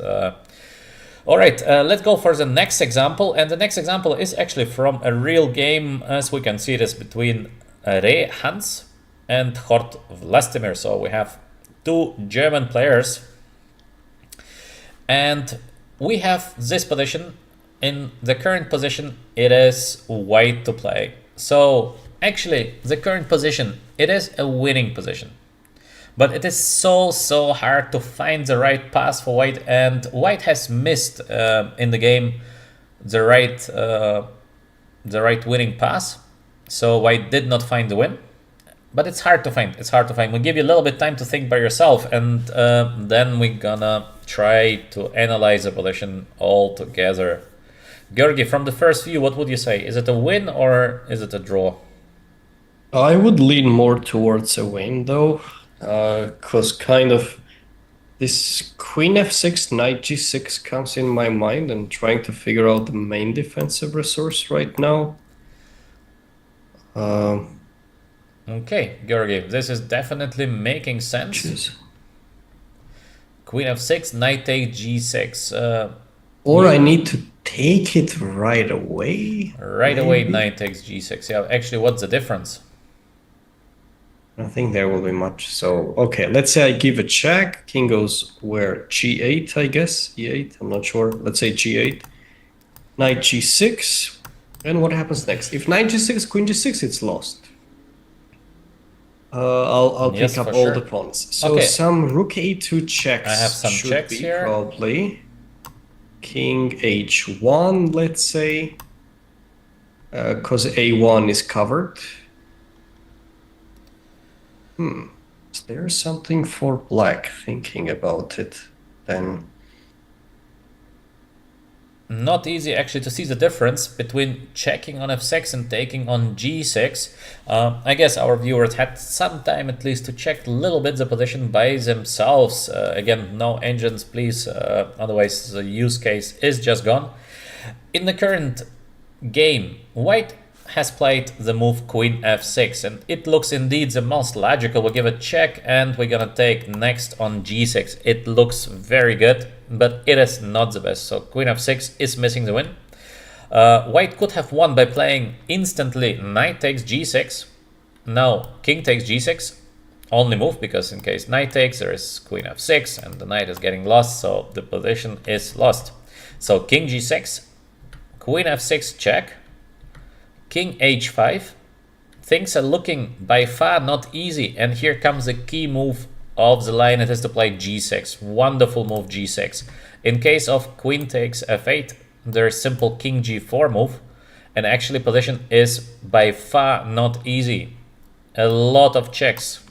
All right, let's go for the next example. And the next example is actually from a real game. As we can see, it is between Re Hans and Hort Vlastimir. So we have two German players. And we have this position. In the current position, it is white to play. So actually, the current position, it is a winning position. But it is so hard to find the right pass for white, and white has missed in the game the right winning pass. So white did not find the win. But it's hard to find. It's hard to find. We'll give you a little bit of time to think by yourself, and then we're gonna try to analyze the position all together. Georgi, from the first view, what would you say? Is it a win or is it a draw? I would lean more towards a win, though, because kind of this Queen F6, Knight G6 comes in my mind, and trying to figure out the main defensive resource right now. Okay, Georgi, this is definitely making sense. Choose. Queen F6, Knight takes G6. Or I need to take it right away. Right away, Knight takes G6. Yeah, actually, what's the difference? I don't think there will be much. So, okay, let's say I give a check. King goes where? G8, I guess. E8, I'm not sure. Let's say G8. Knight G6. And what happens next? If Knight G6, Queen G6, it's lost. I'll Yes, pick up for all sure. the pawns. So Okay. some Rook A2 checks I have some should checks be here. probably King H1, let's say, because A1 is covered. Is there something for black? Thinking about it, then Not easy actually to see the difference between checking on F6 and taking on G6. I guess our viewers had some time at least to check a little bit the position by themselves. Again, no engines please, otherwise the use case is just gone. In the current game, white has played the move Queen F6 and it looks indeed the most logical. We'll give a check and we're gonna take next on G6. It looks very good, but it is not the best. So Queen F6 is missing the win. White could have won by playing instantly Knight takes G6. Now King takes G6. Only move because in case Knight takes, there is Queen F6 and the Knight is getting lost, so the position is lost. So King G6, Queen F6 check, King H5. Things are looking by far not easy, and here comes the key move of the line. It is to play G6. Wonderful move G6. In case of Queen takes F8, there is simple King G4 move, and actually position is by far not easy. A lot of checks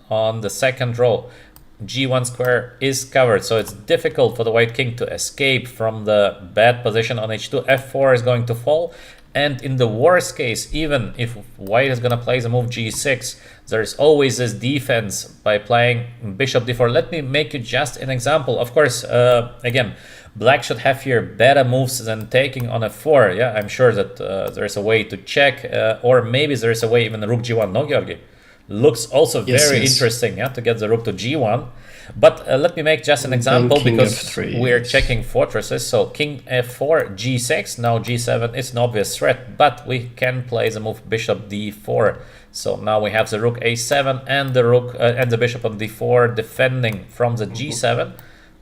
on the second row. G1 square is covered, so it's difficult for the white king to escape from the bad position on H2. F4 is going to fall. And in the worst case, even if white is going to play the move G6, there's always this defense by playing Bishop D4. Let me make you just an example. Of course, again, black should have here better moves than taking on F4. Yeah, I'm sure that there's a way to check, or maybe there's a way even Rook G1. No, Georgi? Looks also very interesting, yeah, to get the Rook to G1. But let me make just an example because F3, we're checking fortresses. So King F4, G6. Now G7 is an obvious threat, but we can play the move Bishop D4. So now we have the Rook A7 and the Rook and the Bishop on D4 defending from the G7.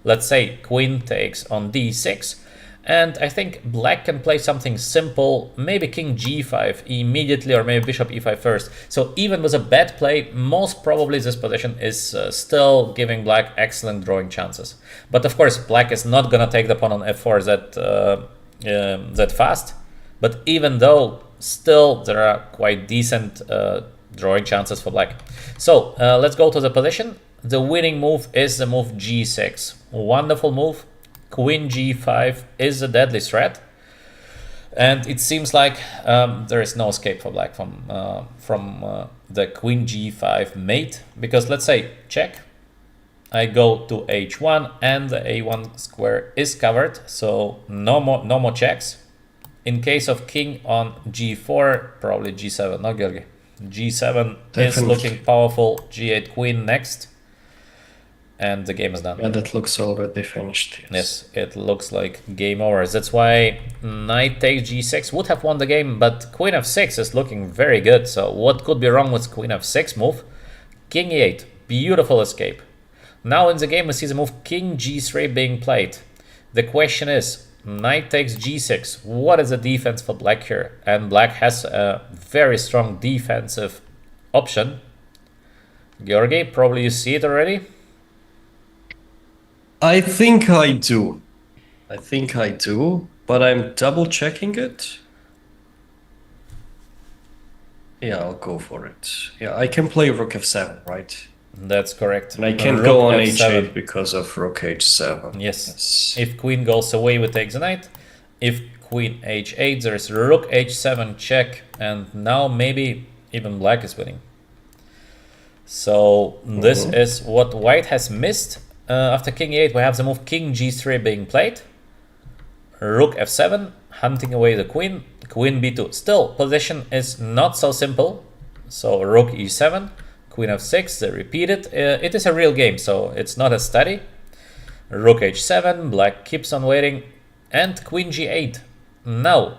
Let's say Queen takes on D6. And I think black can play something simple, maybe King G5 immediately, or maybe Bishop E5 first. So even with a bad play, most probably this position is still giving black excellent drawing chances. But of course, black is not gonna take the pawn on F4 that fast. But even though, still there are quite decent drawing chances for black. So let's go to the position. The winning move is the move G6. Wonderful move. Queen G5 is a deadly threat, and it seems like there is no escape for black from the Queen G5 mate, because let's say check, I go to H1 and the A1 square is covered, so no more checks. In case of king on g4, probably g7, no, Georgi? G7 is looking powerful, g8 queen next, and the game is done. Yeah, that looks already finished. Yes, it looks like game over. That's why knight takes g6 would have won the game, but queen f6 is looking very good. So what could be wrong with queen f6 move? King e8, beautiful escape. Now in the game we see the move king g3 being played. The question is, knight takes g6. What is the defense for black here? And black has a very strong defensive option. Georgi, probably you see it already? I think I do. But I'm double checking it. Yeah, I'll go for it. Yeah, I can play rook f7, right? That's correct. And I can't go on h8 because of rook h7. Yes. If queen goes away, we take the knight. If queen h8, there's rook h7 check, and now maybe even black is winning. So this is what white has missed. After king e8, we have the move king g3 being played. Rook f7, hunting away the queen. Queen b2. Still, position is not so simple. So rook e7. Queen f6, they repeat it. It is a real game, so it's not a study. Rook h7, black keeps on waiting, and queen g8. Now,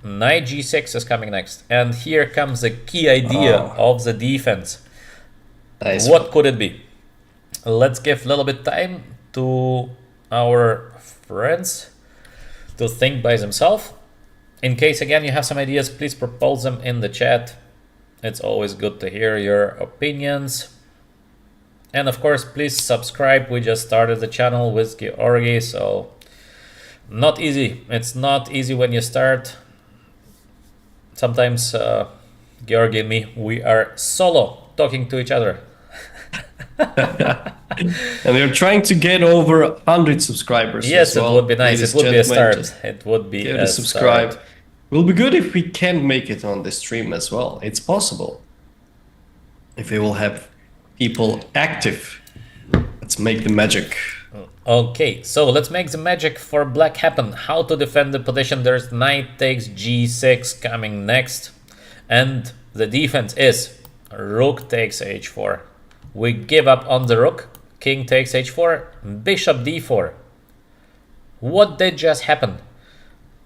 knight g6 is coming next, and here comes the key idea of the defense. Nice. What could it be? Let's give a little bit time to our friends to think by themselves. In case, again, you have some ideas, please propose them in the chat. It's always good to hear your opinions. And of course, please subscribe. We just started the channel with Georgi, so not easy. It's not easy when you start. Sometimes Georgi and me, we are solo talking to each other. And we're trying to get over 100 subscribers. Yes, as well. It would be nice. It would be a start. It would be a subscribe. Start. Will be good if we can make it on the stream as well. It's possible. If we will have people active. Let's make the magic. Okay, so let's make the magic for black happen. How to defend the position. There's knight takes g6 coming next. And the defense is rook takes h4. We give up on the rook. King takes h4. Bishop d4. What did just happen?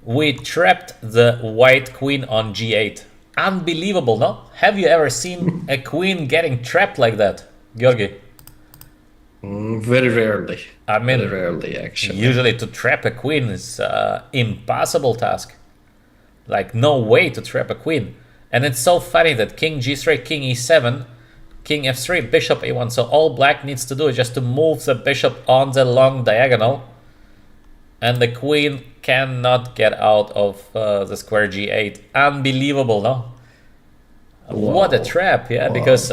We trapped the white queen on g8. Unbelievable, no? Have you ever seen a queen getting trapped like that, Georgi? Very rarely. I mean, very rarely, actually. Usually to trap a queen is an impossible task. Like, no way to trap a queen. And it's so funny that king g3, king e7, king f3, bishop a1. So all black needs to do is just to move the bishop on the long diagonal. And the queen cannot get out of the square g8. Unbelievable, no? Wow. What a trap, yeah, wow. Because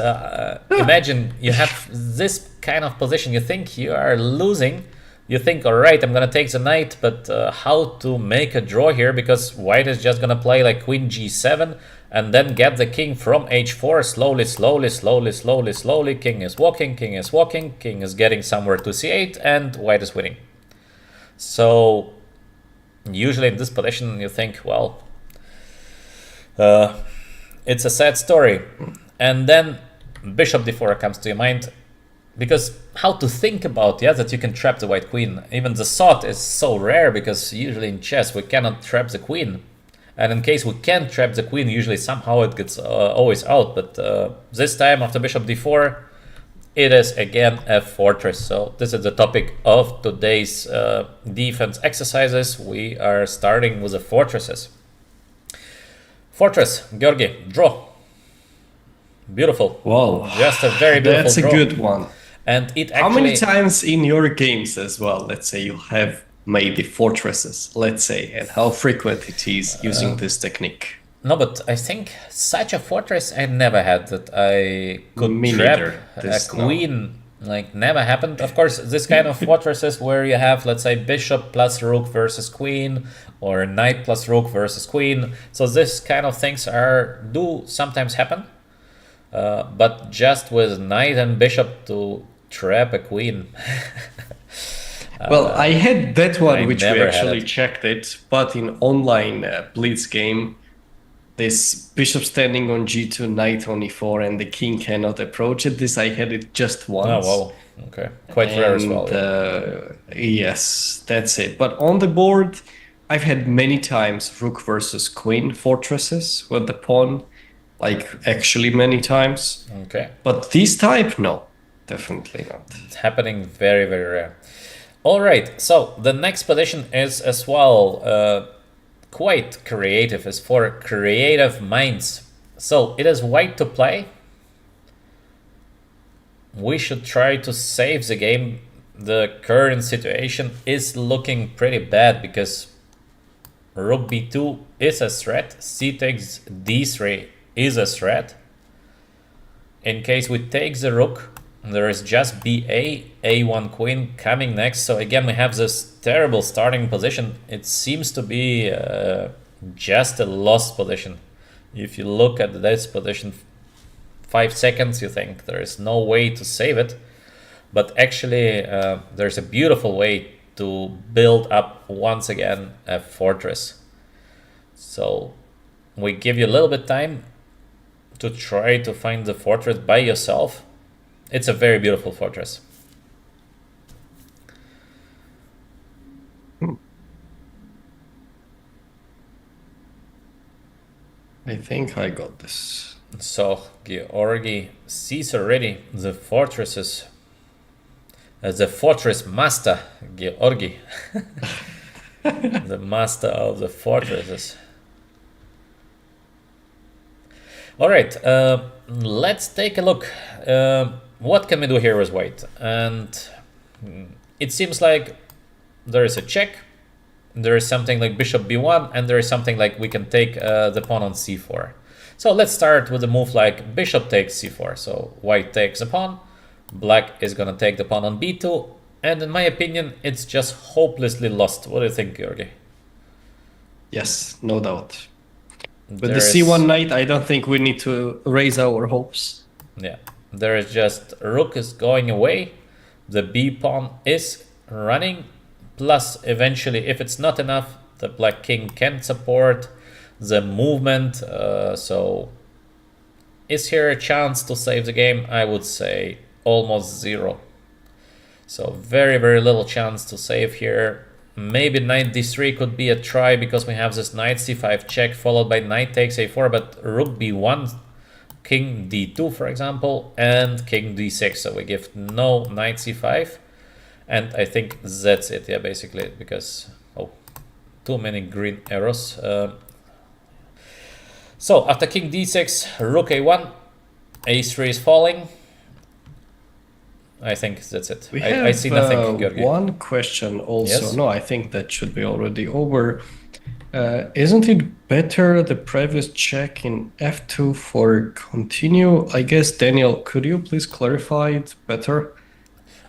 imagine you have this kind of position. You think you are losing. You think, all right, I'm going to take the knight, but how to make a draw here? Because white is just going to play like queen g7 and then get the king from h4 slowly, slowly, slowly, slowly, slowly. King is walking, king is walking, king is getting somewhere to c8, and white is winning. So usually in this position you think, well, it's a sad story. And then bishop d4 comes to your mind, because how to think about that you can trap the white queen. Even the thought is so rare, because usually in chess we cannot trap the queen. And in case we can trap the queen, usually somehow it gets always out. But this time after bishop d4, it is again a fortress. So this is the topic of today's defense exercises. We are starting with the fortresses. Fortress, Georgi, draw. Beautiful. Wow. Just a very beautiful That's draw. A good one. And it actually... How many times in your games as well, let's say, you have made the fortresses, let's say, and how frequent it is using this technique? No, but I think such a fortress I never had, that I could trap a queen. Like, never happened. Of course, this kind of fortresses where you have, let's say, bishop plus rook versus queen, or knight plus rook versus queen. So this kind of things do sometimes happen. But just with knight and bishop to trap a queen. Well, I had that one, I which we never had actually it. checked it, but in online Blitz game, this bishop standing on g2, knight on e4, and the king cannot approach it. This I had it just Oh, once. wow. Okay. Quite rare as well. And Yeah. yes, that's it. But on the board, I've had many times rook versus queen fortresses with the pawn, like actually many times. Okay. But this type, no, definitely not. It's happening very, very rare. All right. So the next position is as well quite creative. It's for creative minds. So it is white to play. We should try to save the game. The current situation is looking pretty bad because rook b2 is a threat, c takes d3 is a threat. In case we take the rook, there is just ba, a1 queen coming next. So again, we have this terrible starting position. It seems to be just a lost position. If you look at this position 5 seconds, you think there is no way to save it. But actually, there's a beautiful way to build up once again a fortress. So we give you a little bit time to try to find the fortress by yourself. It's a very beautiful fortress. I think I got this. So Georgi sees already the fortresses. The fortress master, Georgi. The master of the fortresses. All right, let's take a look. What can we do here with white? And it seems like there is a check. There is something like bishop b1, and there is something like we can take the pawn on c4. So let's start with a move like bishop takes c4. So white takes a pawn, black is gonna take the pawn on b2, and in my opinion, it's just hopelessly lost. What do you think, Georgi? Yes, no doubt. With There the is- c1 knight, I don't think we need to raise our hopes. Yeah, there is just rook is going away, the b pawn is running, plus eventually, if it's not enough, the black king can support the movement. So is here a chance to save the game? I would say almost zero. So very, very little chance to save here. Maybe knight d3 could be a try because we have this knight c5 check followed by knight takes a4, but rook b1, king d2 for example, and king d6. So we give no knight c5, and I think that's it. Yeah, basically, because too many green arrows. So after king d6, rook a1, a3 is falling. I think that's it. I see nothing, Georgi. One question also. Yes? No, I think that should be already over. Isn't it better the previous check in f2 for continue? I guess, Daniel, could you please clarify it better?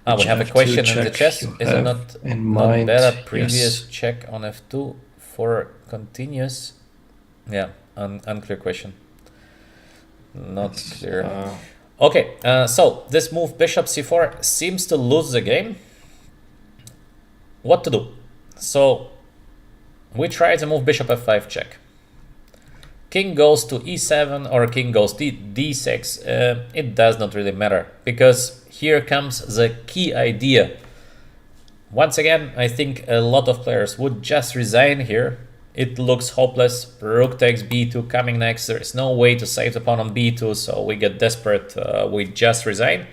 We have a F2 question in the check chat. you Is it have not in not mind? better previous Yes. check on f2 for continuous? Yeah, unclear question. Not clear. Okay, so this move bishop c4 seems to lose the game. What to do? So we try to move bishop f5 check. King goes to e7 or king goes to d6. It does not really matter because here comes the key idea. Once again, I think a lot of players would just resign here. It looks hopeless. Rook takes b2 coming next. There is no way to save the pawn on b2, so we get desperate. We just resign.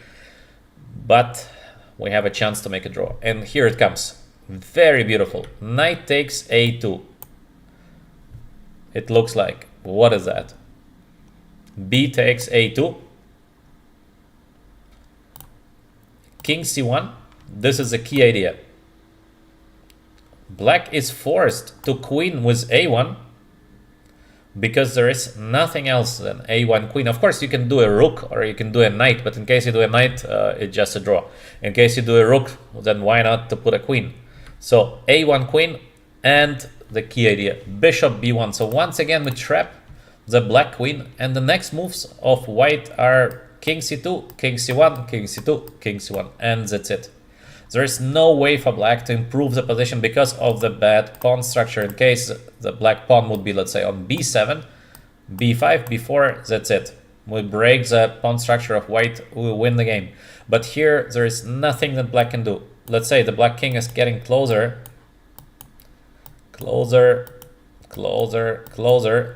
But we have a chance to make a draw. And here it comes. Very beautiful. Knight takes a2. It looks like, what is that? B takes a2. King c1. This is the key idea. Black is forced to queen with a1 because there is nothing else than a1 queen. Of course, you can do a rook or you can do a knight, but in case you do a knight, it's just a draw. In case you do a rook, then why not to put a queen? So a1 queen and the key idea, bishop b1. So once again, we trap the black queen, and the next moves of white are king c2, king c1, king c2, king c1, and that's it. There is no way for black to improve the position because of the bad pawn structure. In case the black pawn would be, let's say, on b7, b5, b4, that's it. We break the pawn structure of white, we win the game. But here, there is nothing that black can do. Let's say the black king is getting closer,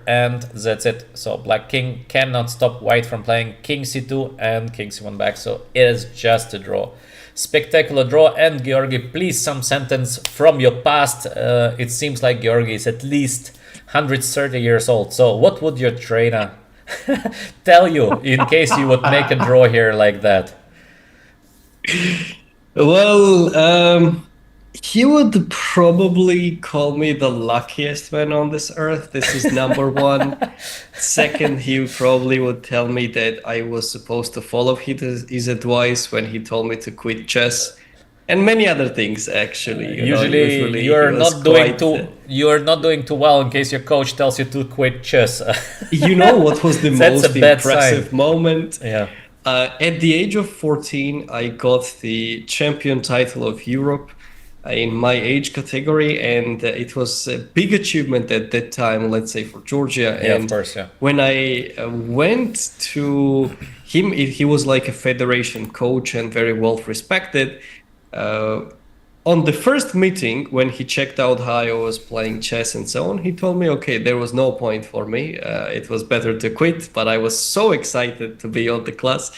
and that's it. So black king cannot stop white from playing king c2 and king c1 back. So it is just a draw. Spectacular draw. And Georgi, please, some sentence from your past. It seems like Georgi is at least 130 years old. So what would your trainer tell you in case you would make a draw here like that? Well, he would probably call me the luckiest man on this earth. This is number one. Second, he probably would tell me that I was supposed to follow his advice when he told me to quit chess, and many other things. Actually, usually you're not doing too well in case your coach tells you to quit chess. You know what was the most impressive moment? Yeah. At the age of 14, I got the champion title of Europe in my age category, and it was a big achievement at that time, let's say, for Georgia. Yeah, and of course, yeah. When I went to him, he was like a federation coach and very well respected. On the first meeting, when he checked out how I was playing chess and so on, he told me, okay, there was no point for me. It was better to quit, but I was so excited to be on the class.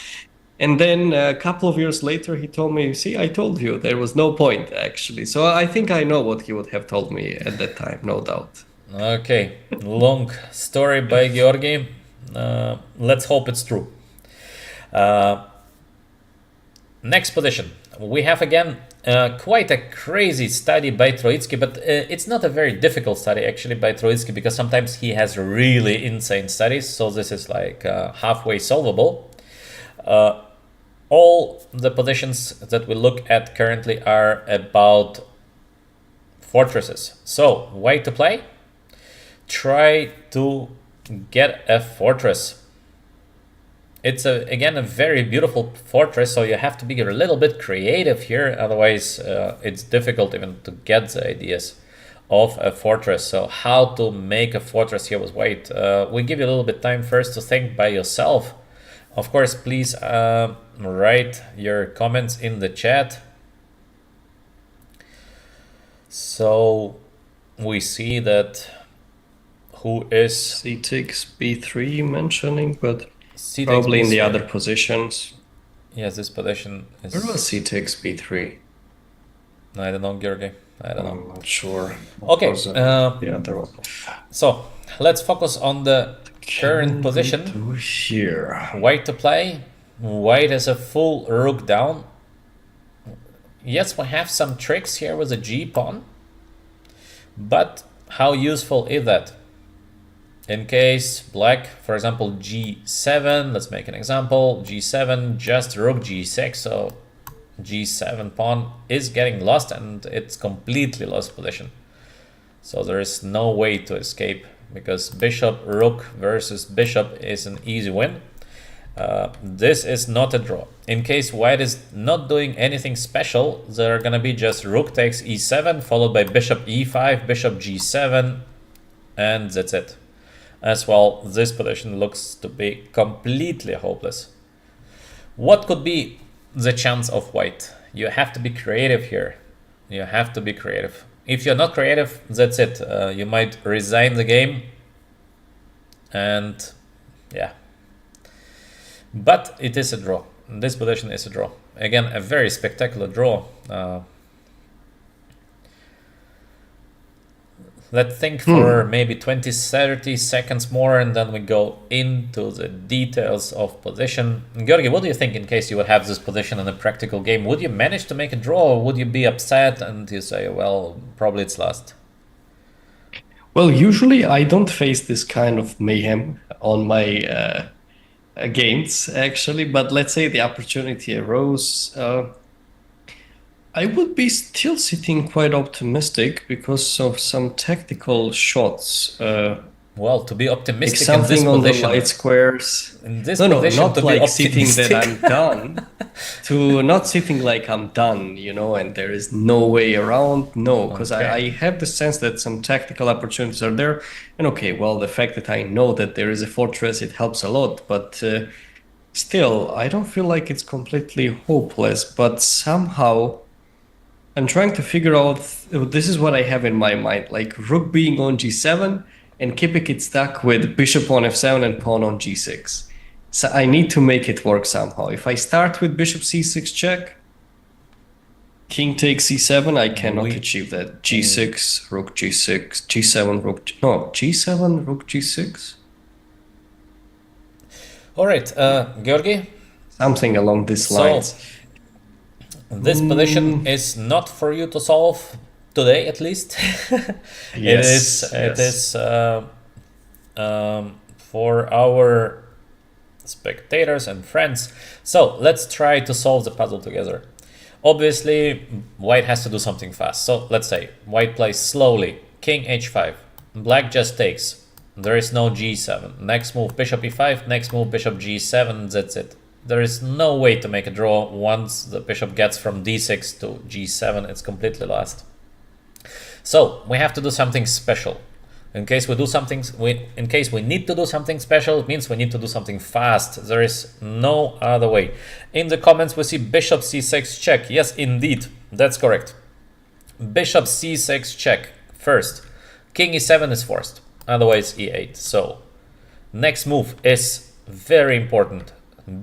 And then a couple of years later, he told me, see, I told you there was no point, actually. So I think I know what he would have told me at that time, no doubt. Okay, long story by Georgi. Let's hope it's true. Next position. We have again quite a crazy study by Troitsky, but it's not a very difficult study actually by Troitsky, because sometimes he has really insane studies. So this is like halfway solvable. All the positions that we look at currently are about fortresses. So, way to play. Try to get a fortress. It's again a very beautiful fortress, so you have to be a little bit creative here. Otherwise, it's difficult even to get the ideas of a fortress. So, how to make a fortress here with white? We give you a little bit time first to think by yourself. Of course, please write your comments in the chat. So we see that who is c takes b3 mentioning, but C probably in the B3. other positions. Yes, this position is. Where was c takes b3? I don't know, Georgi. I don't know. I'm not sure. Okay. The other one. So let's focus on the current position. Here. White to play. White has a full rook down. Yes, we have some tricks here with the g pawn, but how useful is that? In case black, for example, g7, let's make an example, g7, just rook g6, so g7 pawn is getting lost and it's completely lost position. So there is no way to escape, because bishop rook versus bishop is an easy win. This is not a draw. In case white is not doing anything special, they're gonna be just rook takes e7 followed by bishop e5, bishop g7, and that's it. As well, this position looks to be completely hopeless. What could be the chance of white? You have to be creative here. You have to be creative. If you're not creative, that's it. You might resign the game. And yeah. But it is a draw. This position is a draw. Again, a very spectacular draw. Let's think for maybe 20-30 seconds more, and then we go into the details of position. Georgi, what do you think in case you would have this position in a practical game? Would you manage to make a draw, or would you be upset and you say, well, probably it's lost? Well, usually I don't face this kind of mayhem on my games, actually, but let's say the opportunity arose. I would be still sitting quite optimistic because of some tactical shots Well, to be Like optimistic in this something on the position, light squares. in this No, position, not to be like sitting that optimistic. I'm done. To not sitting like I'm done, and there is no way around. No, because I Okay. have the sense that some tactical opportunities are there. And okay, well, the fact that I know that there is a fortress, it helps a lot. But still, I don't feel like it's completely hopeless. But somehow, I'm trying to figure out, this is what I have in my mind, like rook being on g7 and keeping it stuck with bishop on f7 and pawn on g6. So I need to make it work somehow. If I start with bishop c6 check, king takes c7, I cannot We achieve that. g6, rook g6, g7, no, g7, rook g6? all right, Georgi. Something along these So lines. this position is not for you to solve today, at least. It is. Yes, It yes. is for our spectators and friends. So let's try to solve the puzzle together. Obviously, white has to do something fast. So let's say white plays slowly. King h5. Black just takes. There is no g7. Next move bishop e5. Next move bishop g7. That's it. There is no way to make a draw once the bishop gets from d6 to g7. It's completely lost. So we have to do something special. In case we need to do something special, it means we need to do something fast. There is no other way. In the comments we see bishop c6 check. Yes, indeed, that's correct. Bishop c6 check first. King e7 is forced, otherwise e8. So next move is very important.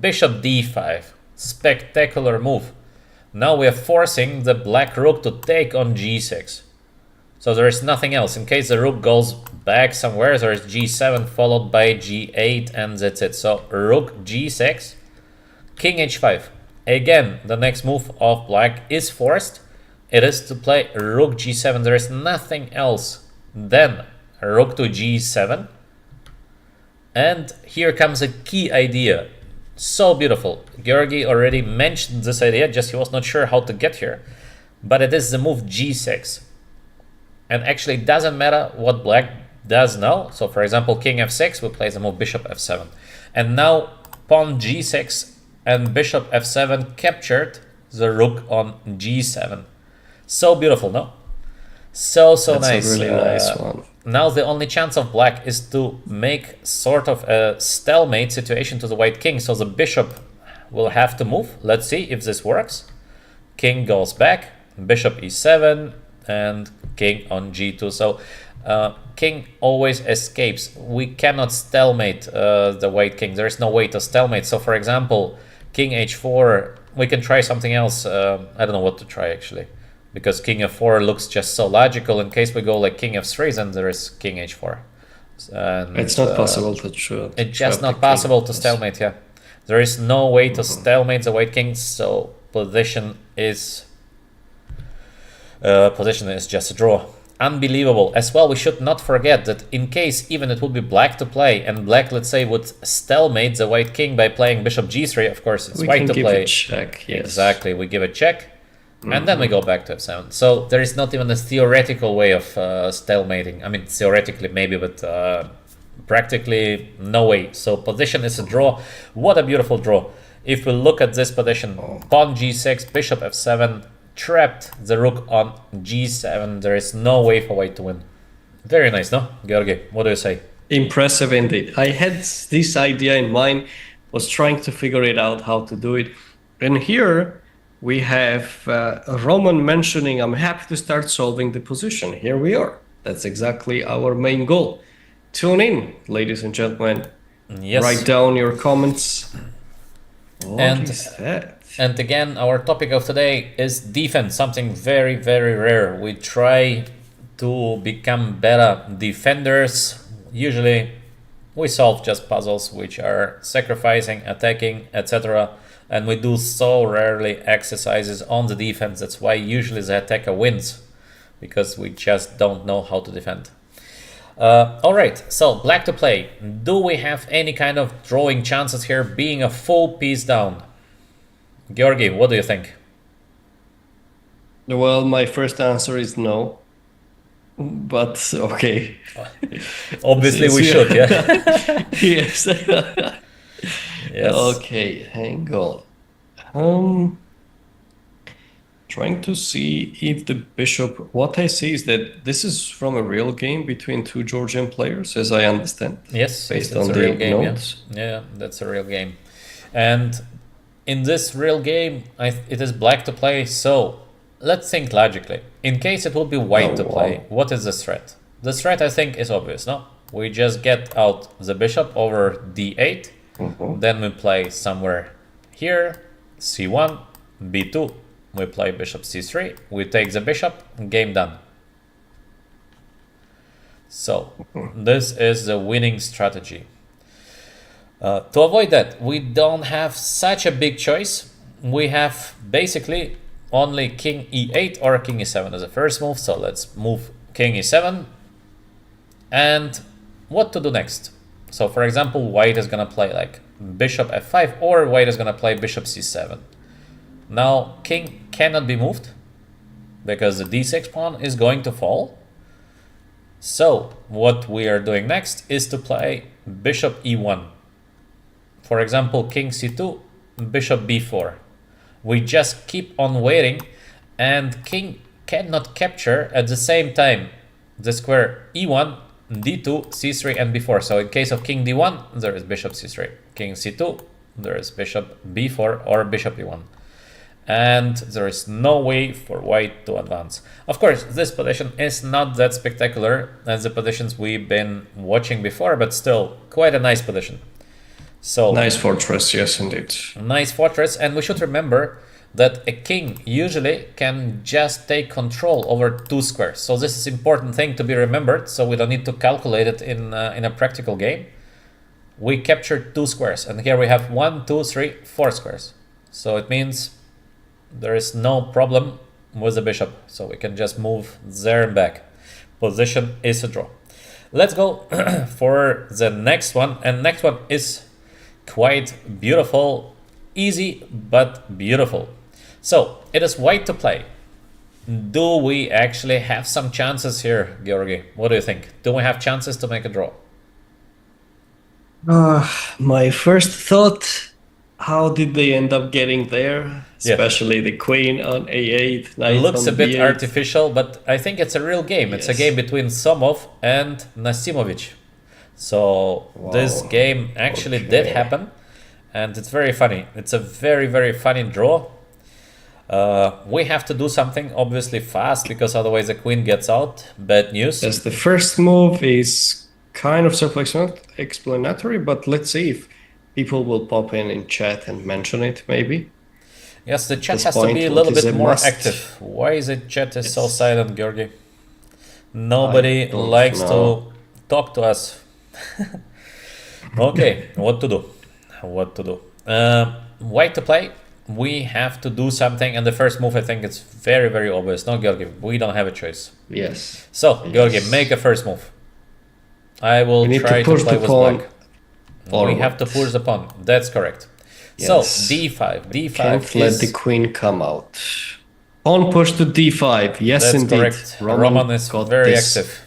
Bishop d5, spectacular move. Now we are forcing the black rook to take on g6. So there is nothing else. In case the rook goes back somewhere, there is g7 followed by g8 and that's it. So rook g6, king h5. Again, the next move of black is forced. It is to play rook g7. There is nothing else. Then rook to g7. And here comes a key idea. So beautiful. Georgi already mentioned this idea, just he was not sure how to get here. But it is the move g6. And actually it doesn't matter what black does now. So for example, king f6, we play the move bishop f7. And now pawn g6 and bishop f7 captured the rook on g7. So beautiful, no? So That's nice. a really nice one. Now the only chance of black is to make sort of a stalemate situation to the white king. So the bishop will have to move. Let's see if this works. King goes back, bishop e7, and king on g2. So king always escapes. We cannot stalemate the white king. There is no way to stalemate. So for example, king h4, we can try something else. I don't know what to try actually, because king f4 looks just so logical. In case we go like king f3, then there is king h4. And, It's not possible to trap. it's just not possible to stalemate, yeah. There is no way to stalemate the white king, so position is just a draw. Unbelievable. As well, we should not forget that in case even it would be black to play, and black, let's say, would stalemate the white king by playing bishop g3, of course, it's white to play. A check, yes. Exactly, we give a check, and then we go back to f7. So there is not even a theoretical way of stalemating. I mean, theoretically maybe, but practically no way. So position is a draw. What a beautiful draw. If we look at this position, pawn g6, bishop f7, trapped the rook on g7. There is no way for white to win. Very nice, no? Georgi, what do you say? Impressive indeed. I had this idea in mind, was trying to figure it out how to do it. And here we have Roman mentioning, I'm happy to start solving the position. Here we are. That's exactly our main goal. Tune in, ladies and gentlemen. Yes. Write down your comments. What is that? And again, our topic of today is defense, something very, very rare. We try to become better defenders. Usually we solve just puzzles which are sacrificing, attacking, etc. And we do so rarely exercises on the defense. That's why usually the attacker wins, because we just don't know how to defend. Alright, so black to play. Do we have any kind of drawing chances here, being a full piece down? Georgi, what do you think? Well, my first answer is no. But okay. Obviously, we Since should, yeah. yes. Yes. Okay, hang on. Um, Trying to see if the bishop. What I see is that this is from a real game between two Georgian players, as I understand, Yes, yes, based that's on a real the game, yeah. notes. Yeah, that's a real game. And in this real game, it is black to play, so let's think logically. In case it will be white Oh, to play, wow. what is the threat? The threat, I think, is obvious, no? We just get out the bishop over d8, Mhm. then we play somewhere here, c1, b2, we play bishop c3, we take the bishop, game done. So, this is the winning strategy. To avoid that, we don't have such a big choice. We have basically only king e8 or king e7 as a first move. So let's move king e7. And what to do next? So for example, white is going to play like bishop f5 or white is going to play bishop c7. Now king cannot be moved because the d6 pawn is going to fall. So what we are doing next is to play bishop e1. For example, king c2, bishop b4. We just keep on waiting, and king cannot capture at the same time the square e1, d2, c3, and b4. So in case of king d1, there is bishop c3. King c2, there is bishop b4 or bishop e1. And there is no way for white to advance. Of course, this position is not that spectacular as the positions we've been watching before, but still quite a nice position. So Nice fortress, yes, indeed. nice fortress, and we should remember that a king usually can just take control over two squares. So this is important thing to be remembered. So we don't need to calculate it in a practical game. We captured two squares, and here we have 1, 2, 3, 4 squares. So it means there is no problem with the bishop. So we can just move there and back. Position is a draw. Let's go for the next one, and next one is quite beautiful, easy but beautiful. So it is white to play. Do we actually have some chances here, Georgi? What do you think? Do we have chances to make a draw? My first thought, how did they end up getting there? Yeah, Especially the queen on a8, it knight looks a on bit b8. artificial, but I think it's a real game. It's a game Yes. between Somov and Nasimovic. So this Wow. game actually did Okay. happen, and it's very funny. It's a very, very funny draw. We have to do something obviously fast because otherwise the queen gets out. Bad news. As the first move is kind of self-explanatory, but let's see if people will pop in chat and mention it, maybe. Yes, the chat This has to point, be a what little is bit a more must? active. Why is it chat is so Yes. silent, Georgi? I Nobody don't likes know. to talk to us. Okay, what to do? What to do? White to play. We have to do something, and the first move I think it's very, very obvious. No, Georgi, we don't have a choice. Yes. So, Georgi, Yes. make a first move. I will We need to try to push play the with pawn black. We forward. have to push the pawn. That's correct. So, Yes. d5. D5 Can't let the is... queen come out. Pawn push to d5. Yes, That's indeed. correct. Roman is got very this. active.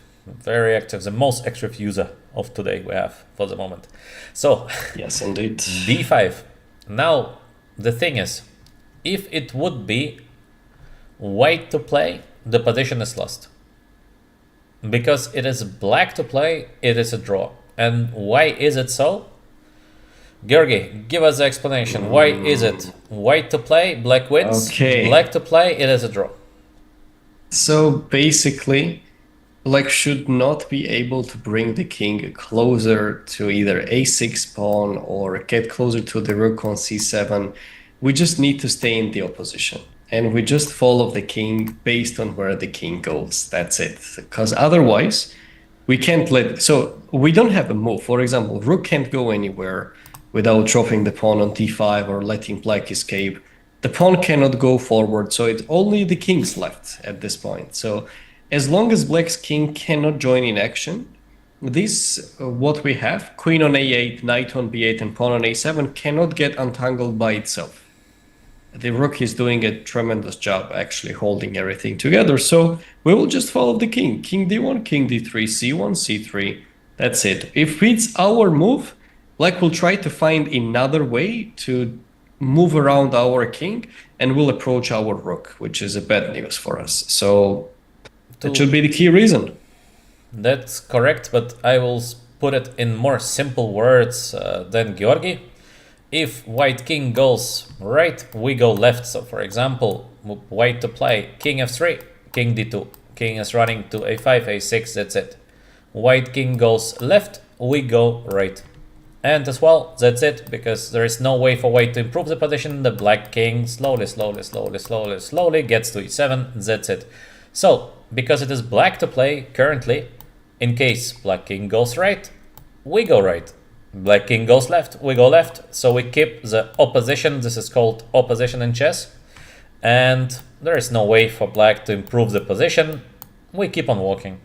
Very active. The most active user of today we have for the moment. So, Yes, indeed. d5. Now, the thing is, if it would be white to play, the position is lost. Because it is black to play, it is a draw. And why is it so? Georgi, give us the explanation. Why is it white to play, black wins? Okay. Black to play, it is a draw. So basically, black should not be able to bring the king closer to either a6 pawn or get closer to the rook on c7. We just need to stay in the opposition. And we just follow the king based on where the king goes. That's it. Because otherwise, we can't let... So we don't have a move. For example, rook can't go anywhere without dropping the pawn on d5 or letting black escape. The pawn cannot go forward, so it's only the king's left at this point. So as long as black's king cannot join in action, this, what we have, queen on a8, knight on b8, and pawn on a7, cannot get untangled by itself. the rook is doing a tremendous job actually holding everything together. So we will just follow the king. King d1, king d3, c1, c3. That's it. If it's our move, black will try to find another way to move around our king and will approach our rook, which is a bad news for us. So that should be the key reason. That's correct, but I will put it in more simple words than Georgi. If white king goes right, we go left. So for example, white to play king f3, king d2, king is running to a5, a6, that's it. White king goes left, we go right. And as well, that's it, because there is no way for white to improve the position. The black king slowly gets to e7, that's it. So, because it is black to play currently, in case black king goes right, we go right. Black king goes left, we go left. So we keep the opposition. This is called opposition in chess. And there is no way for black to improve the position. We keep on walking.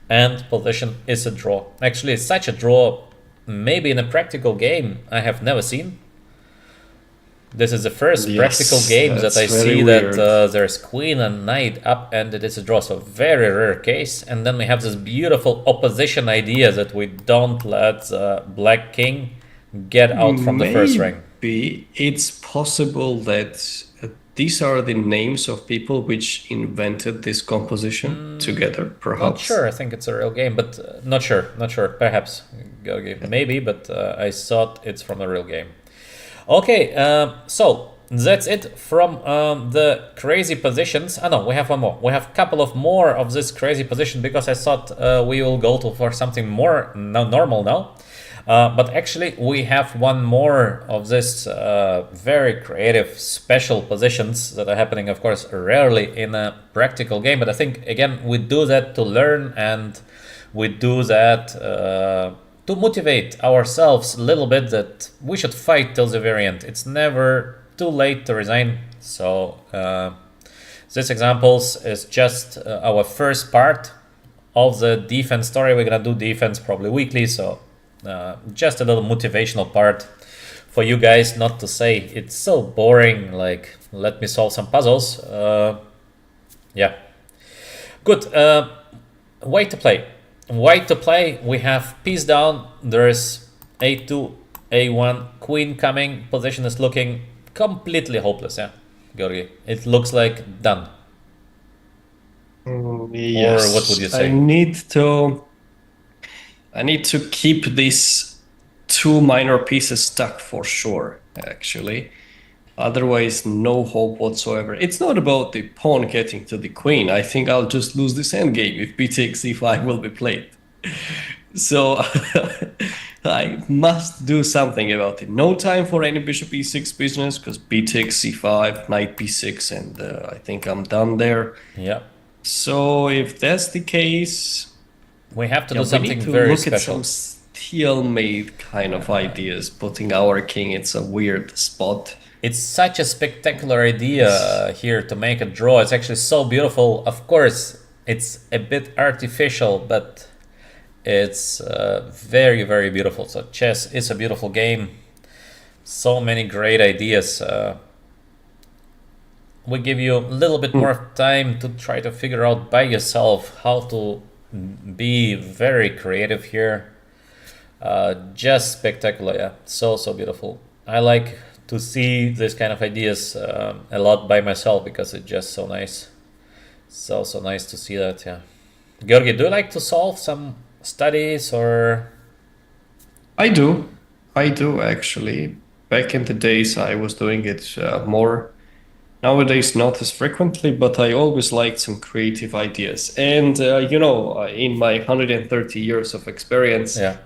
And position is a draw. Actually, it's such a draw, maybe in a practical game, I have never seen. This is the first practical game that I see weird. That there's queen and knight up and it is a draw. So very rare case. And then we have this beautiful opposition idea that we don't let black king get out from the first ring. Maybe it's possible that these are the names of people which invented this composition together, perhaps. Not sure. I think it's a real game, but not sure. Perhaps. Maybe, but I thought it's from a real game. Okay, so that's it from the crazy positions. No, we have one more. We have a couple of more of this crazy position because I thought we will go for something more normal now. But actually, we have one more of this very creative, special positions that are happening, of course, rarely in a practical game. But I think, again, we do that to learn and we do that to motivate ourselves a little bit that we should fight till the very end. It's never too late to resign. So this examples is just our first part of the defense story. We're going to do defense probably weekly. So just a little motivational part for you guys, not to say it's so boring, like let me solve some puzzles. Yeah. Good. White to play. White to play, we have piece down, there's a2, a1, queen coming, position is looking completely hopeless, yeah, Georgi? It looks like done. Yes. Or what would you say? I need to keep these two minor pieces stuck for sure, actually. Otherwise, no hope whatsoever. It's not about the pawn getting to the queen. I think I'll just lose this endgame if b takes c5 will be played. So I must do something about it. No time for any bishop e6 business because b takes c5, knight b6, and I think I'm done there. Yeah. So if that's the case, we have to do something very special. At some stalemate kind of ideas. Putting our king, it's a weird spot. It's such a spectacular idea here to make a draw. It's actually so beautiful. Of course, it's a bit artificial, but it's very, very beautiful. So chess is a beautiful game. So many great ideas. We give you a little bit more time to try to figure out by yourself how to be very creative here. Just spectacular, yeah. So beautiful. I like to see this kind of ideas a lot by myself because it's just so nice. So nice to see that, yeah. Georgi, do you like to solve some studies or? I do actually. Back in the days I was doing it more. Nowadays not as frequently, but I always liked some creative ideas. And in my 130 years of experience, yeah,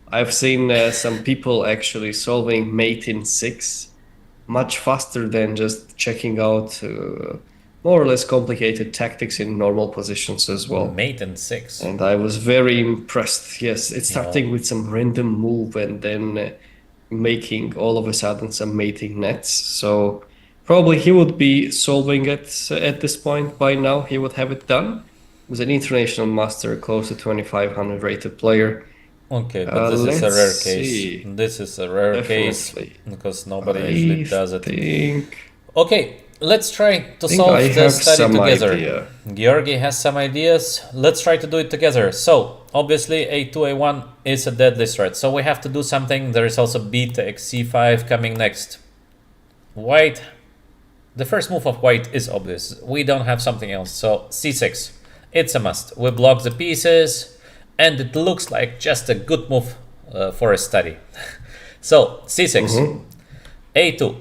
I've seen some people actually solving mate in 6 much faster than just checking out more or less complicated tactics in normal positions as well. Mate in 6. And I was very impressed. Yes, it's starting with some random move and then making all of a sudden some mating nets. So probably he would be solving it at this point by now. He would have it done. He was an international master, close to 2500 rated player. Okay, but this is a rare case. This is a rare case because nobody usually does it. Okay, let's try to I think solve I the have study some together. idea. Georgi has some ideas. Let's try to do it together. So, obviously, a2, a1 is a deadly threat. So, we have to do something. There is also b takes c5 coming next. White, the first move of white is obvious. We don't have something else. So, c6, it's a must. We block the pieces, and it looks like just a good move for a study. So, c6, a2,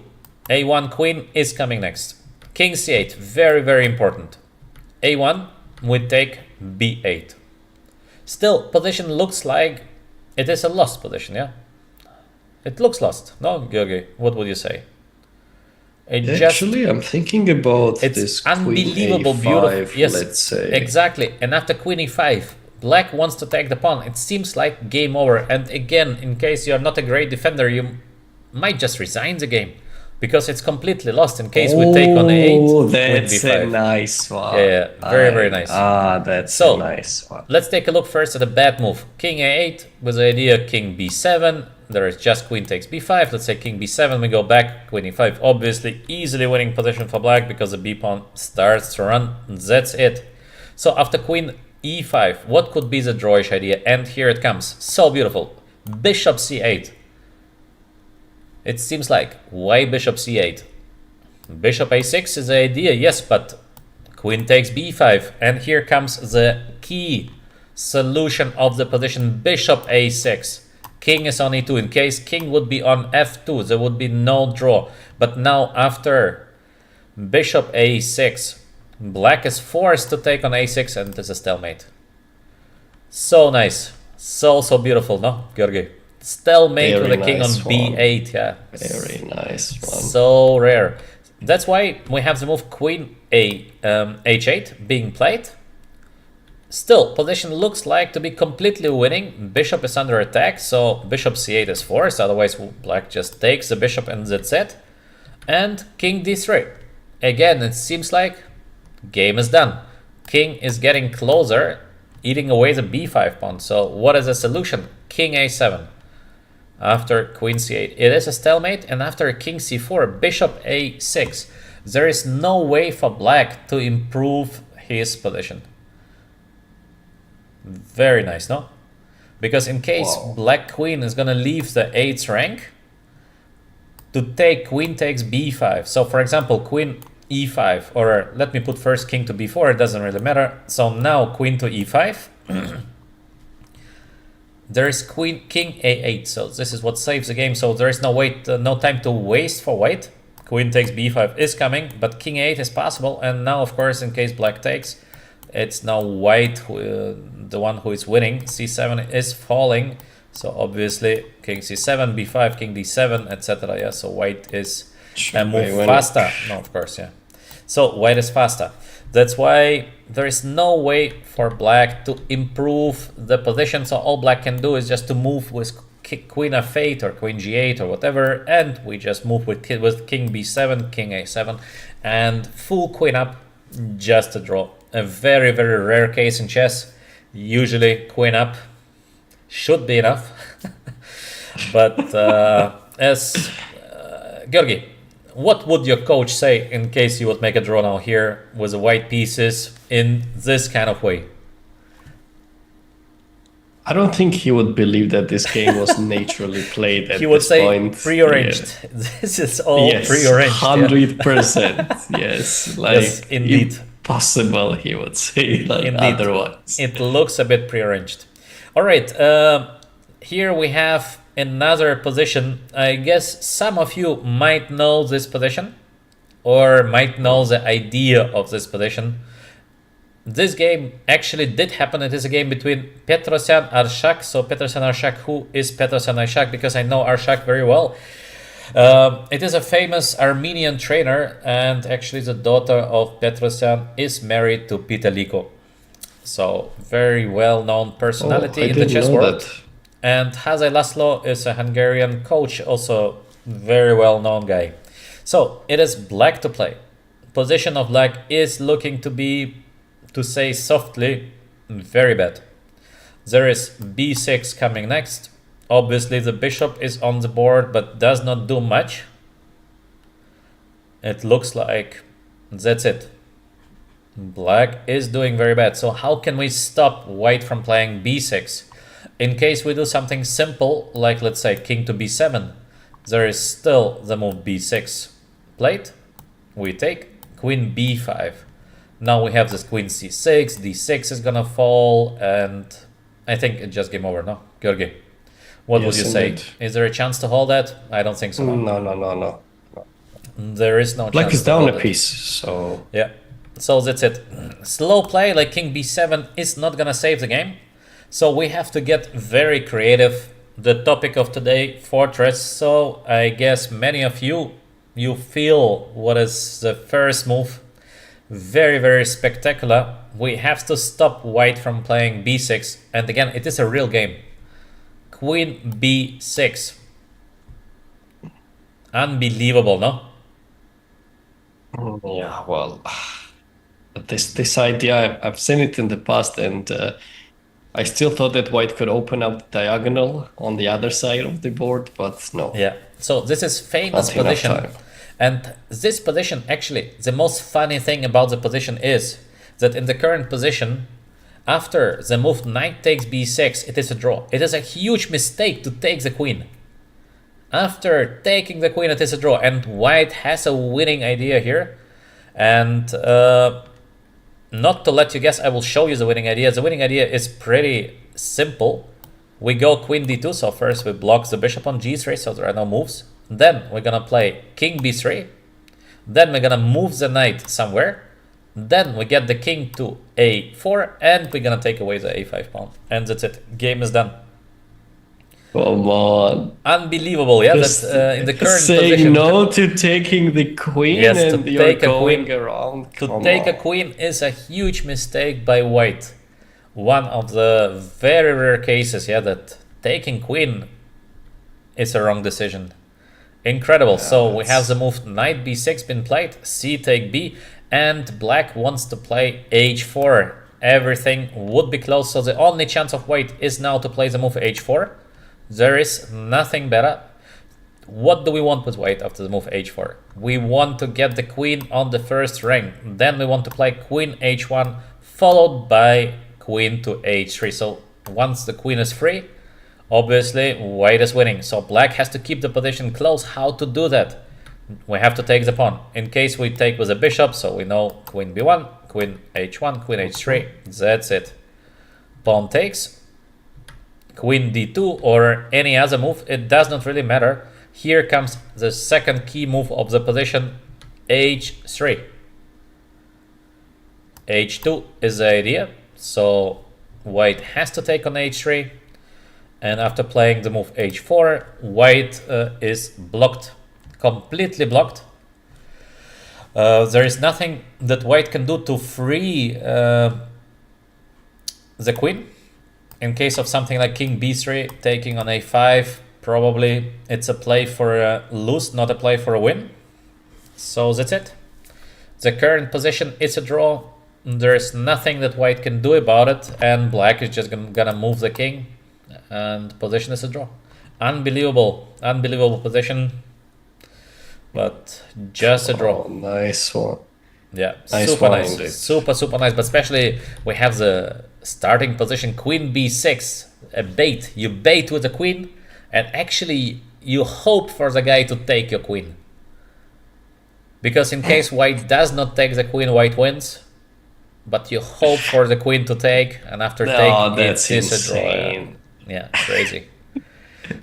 a1 queen is coming next. King c8, very, very important. a1, we take b8. Still, position looks like it is a lost position, yeah? It looks lost, no, Georgi? What would you say? Actually, I'm thinking about it's this unbelievable, queen beautiful. a5, Yes, let's say. exactly. And after queen e5, black wants to take the pawn. It seems like game over. And again, in case you're not a great defender, you might just resign the game because it's completely lost. In case we take on a8, Oh, queen that's a b5. nice one. Yeah, very, very nice. That's So, a nice one. let's take a look first at a bad move. King a8 with the idea king b7. There is just queen takes b5. Let's say king b7. We go back. Queen e5. Obviously, easily winning position for black because the b pawn starts to run. That's it. So after queen e5, what could be the drawish idea? And here it comes. So beautiful. Bishop c8. It seems like, why bishop c8? Bishop a6 is the idea, yes, but queen takes b5. And here comes the key solution of the position. Bishop a6. King is on e2. In case king would be on f2, there would be no draw. But now after bishop a6, black is forced to take on a6 and it is a stalemate. So nice. So beautiful, no, Georgi? Stalemate with the king on b8, yeah. Very nice one. So rare. That's why we have the move queen h8 being played. Still, position looks like to be completely winning. Bishop is under attack, so bishop c8 is forced. Otherwise, black just takes the bishop and that's it. And king d3. Again, it seems like game is done. King is getting closer, eating away the b5 pawn. So what is the solution? King a7. After queen c8, it is a stalemate. And after king c4, bishop a6. There is no way for black to improve his position. Very nice, no? Because in case black queen is gonna leave the 8th rank to take queen takes b5. So for example, queen e5, or let me put first king to b4, it doesn't really matter. So now queen to e5. There is king a8, so this is what saves the game. So there is no time to waste for white. Queen takes b5 is coming, but king a8 is possible. And now, of course, in case black takes, it's now white the one who is winning. c7 is falling, so obviously king c7, b5, king d7, etc. Yeah, so white is a move faster. No, of course, yeah. So white is faster. That's why there is no way for black to improve the position. So all black can do is just to move with queen f8 or queen g8 or whatever, and we just move with king b7, king a7, and full queen up, just a draw. A very, very rare case in chess. Usually queen up should be enough. But Georgi, what would your coach say in case you would make a draw now here with the white pieces in this kind of way? I don't think he would believe that this game was naturally played at he would this say point. prearranged. Yeah. This is all prearranged. 100%. Yes, like yes, indeed. Impossible, he would say, like otherwise. It looks a bit prearranged. All right, here we have another position. I guess some of you might know this position or might know the idea of this position. This game actually did happen. It is a game between Petrosyan Arshak. So Petrosyan Arshak, who is Petrosyan Arshak? Because I know Arshak very well. It is a famous Armenian trainer, and actually the daughter of Petrosyan is married to Piteliko. So very well-known personality in the chess world. And Hazai Laszlo is a Hungarian coach, also very well-known guy. So it is black to play. Position of black is looking to be, to say softly, very bad. There is b6 coming next. Obviously the bishop is on the board but does not do much. it looks like that's it. Black is doing very bad. So how can we stop white from playing b6? In case we do something simple, like let's say king to b7, there is still the move b6 played. We take queen b5. Now we have this queen c6, d6 is gonna fall, and I think it's just game over, no? Georgi, what would you say? Is there a chance to hold that? I don't think so. No. There is no chance. Black is down a piece, so... Yeah, so that's it. Slow play like king b7 is not gonna save the game. So we have to get very creative. The topic of today, fortress. So I guess many of you feel what is the first move. Very, very spectacular. We have to stop white from playing b6. And again, it is a real game. Queen b6. Unbelievable, no? Yeah, well, this idea, I've seen it in the past, and I still thought that white could open up the diagonal on the other side of the board, but no. Yeah, so this is famous position. And this position, actually, the most funny thing about the position is that in the current position, after the move knight takes b6, it is a draw. It is a huge mistake to take the queen. After taking the queen, it is a draw. And white has a winning idea here. And not to let you guess, I will show you the winning idea. The winning idea is pretty simple. We go queen d2, so first we block the bishop on g3, so there are no moves. Then we're gonna play king b3. Then we're gonna move the knight somewhere. Then we get the king to a4, and we're gonna take away the a5 pawn. And that's it. Game is done. Come on. Unbelievable, yeah? That in the current saying position. No to taking the queen, yes, and you're going around. To take a queen is a huge mistake by white. One of the very rare cases, yeah, that taking queen is a wrong decision. Incredible. Yeah, so we have the move knight b6 been played, c take b, and black wants to play h4. Everything would be close, so the only chance of white is now to play the move h4. There is nothing better. What do we want with white after the move h4? We want to get the queen on the first ring. Then we want to play queen h1, followed by queen to h3. So once the queen is free, obviously white is winning. So black has to keep the position close. How to do that? We have to take the pawn. In case we take with a bishop, so we know queen b1, queen h1, queen h3. That's it. Pawn takes. Queen d2 or any other move, it does not really matter. Here comes the second key move of the position, h3. h2 is the idea, so white has to take on h3, and after playing the move h4, white is blocked, completely blocked. There is nothing that white can do to free the queen. In case of something like king b3 taking on a5, probably it's a play for a lose, not a play for a win. So that's it. The current position is a draw. There is nothing that white can do about it, and black is just gonna move the king, and position is a draw. Unbelievable, unbelievable position, but just a draw. Oh, nice one. Yeah, nice super one, nice, indeed. super nice. But especially we have the starting position, queen b6, a bait. You bait with the queen, and actually you hope for the guy to take your queen. Because in case white does not take the queen, white wins. But you hope for the queen to take, and after taking it is a draw. Yeah, crazy.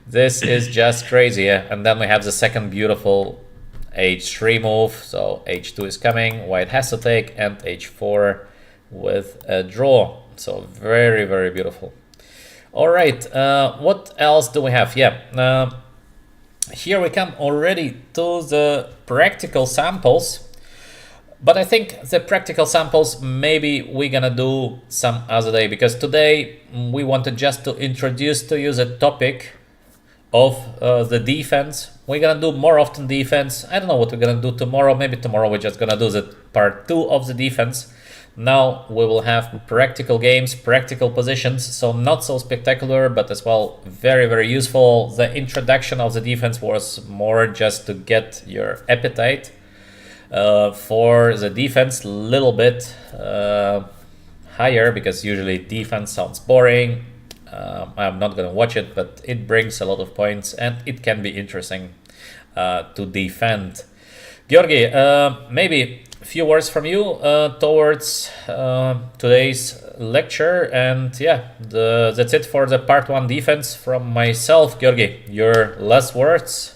This is just crazy, yeah. And then we have the second beautiful h3 move, so h2 is coming, white has to take, and h4 with a draw. So very beautiful. All right, what else do we have? Yeah, here we come already to the practical samples, but I think the practical samples maybe we're gonna do some other day, because today we wanted just to introduce to you the topic of the defense. We're gonna do more often defense. I don't know what we're gonna do tomorrow. Maybe tomorrow we're just gonna do the part 2 of the defense. Now we will have practical games, practical positions, so not so spectacular, but as well very useful. The introduction of the defense was more just to get your appetite For the defense, a little bit higher, because usually defense sounds boring. I'm not gonna watch it, but it brings a lot of points and it can be interesting to defend. Georgi, maybe a few words from you towards today's lecture, and yeah, that's it for the part 1 defense from myself. Georgi, your last words?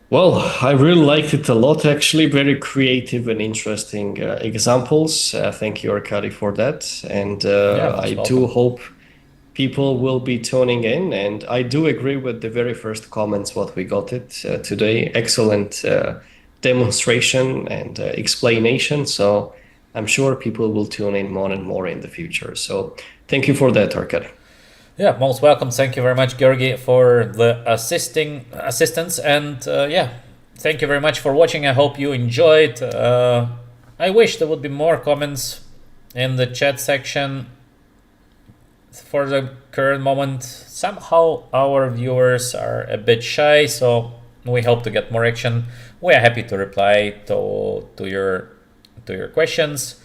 Well, I really liked it a lot, actually. Very creative and interesting examples. Thank you, Arkady, for that. And I do hope people will be tuning in. And I do agree with the very first comments, what we got it today. Excellent demonstration and explanation. So I'm sure people will tune in more and more in the future. So thank you for that, Arkady. Yeah, most welcome. Thank you very much, Georgi, for the assistance, and yeah, thank you very much for watching. I hope you enjoyed. I wish there would be more comments in the chat section. For the current moment, somehow our viewers are a bit shy, so we hope to get more action. We are happy to reply to your questions.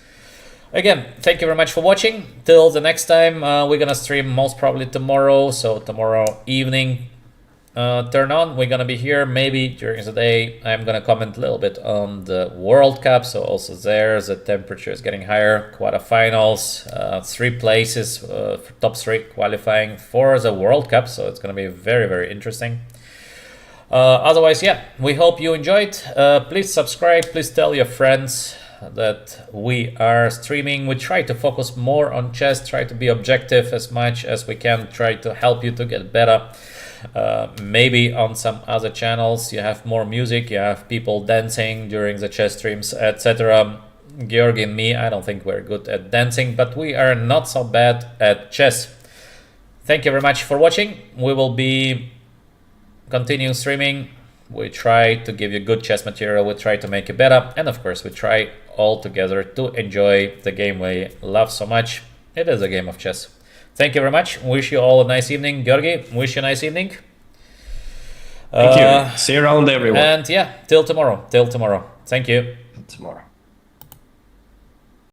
Again, thank you very much for watching. Till the next time, we're gonna stream most probably tomorrow. So tomorrow evening, turn on. We're gonna be here maybe during the day. I'm gonna comment a little bit on the World Cup. So also there, the temperature is getting higher. Quarterfinals, 3 places, top 3 qualifying for the World Cup. So it's gonna be very, very interesting. Otherwise, yeah, we hope you enjoyed. Please subscribe. Please tell your friends that we are streaming. We try to focus more on chess, try to be objective as much as we can, try to help you to get better. Maybe on some other channels you have more music, you have people dancing during the chess streams, etc. Georgi and me, I don't think we're good at dancing, but we are not so bad at chess. Thank you very much for watching. We will be continuing streaming. We try to give you good chess material, we try to make it better, and of course we try all together to enjoy the game we love so much. It is a game of chess. Thank you very much. Wish you all a nice evening. Georgi, wish you a nice evening. Thank you. See you around, everyone. And yeah, till tomorrow. Thank you. Tomorrow.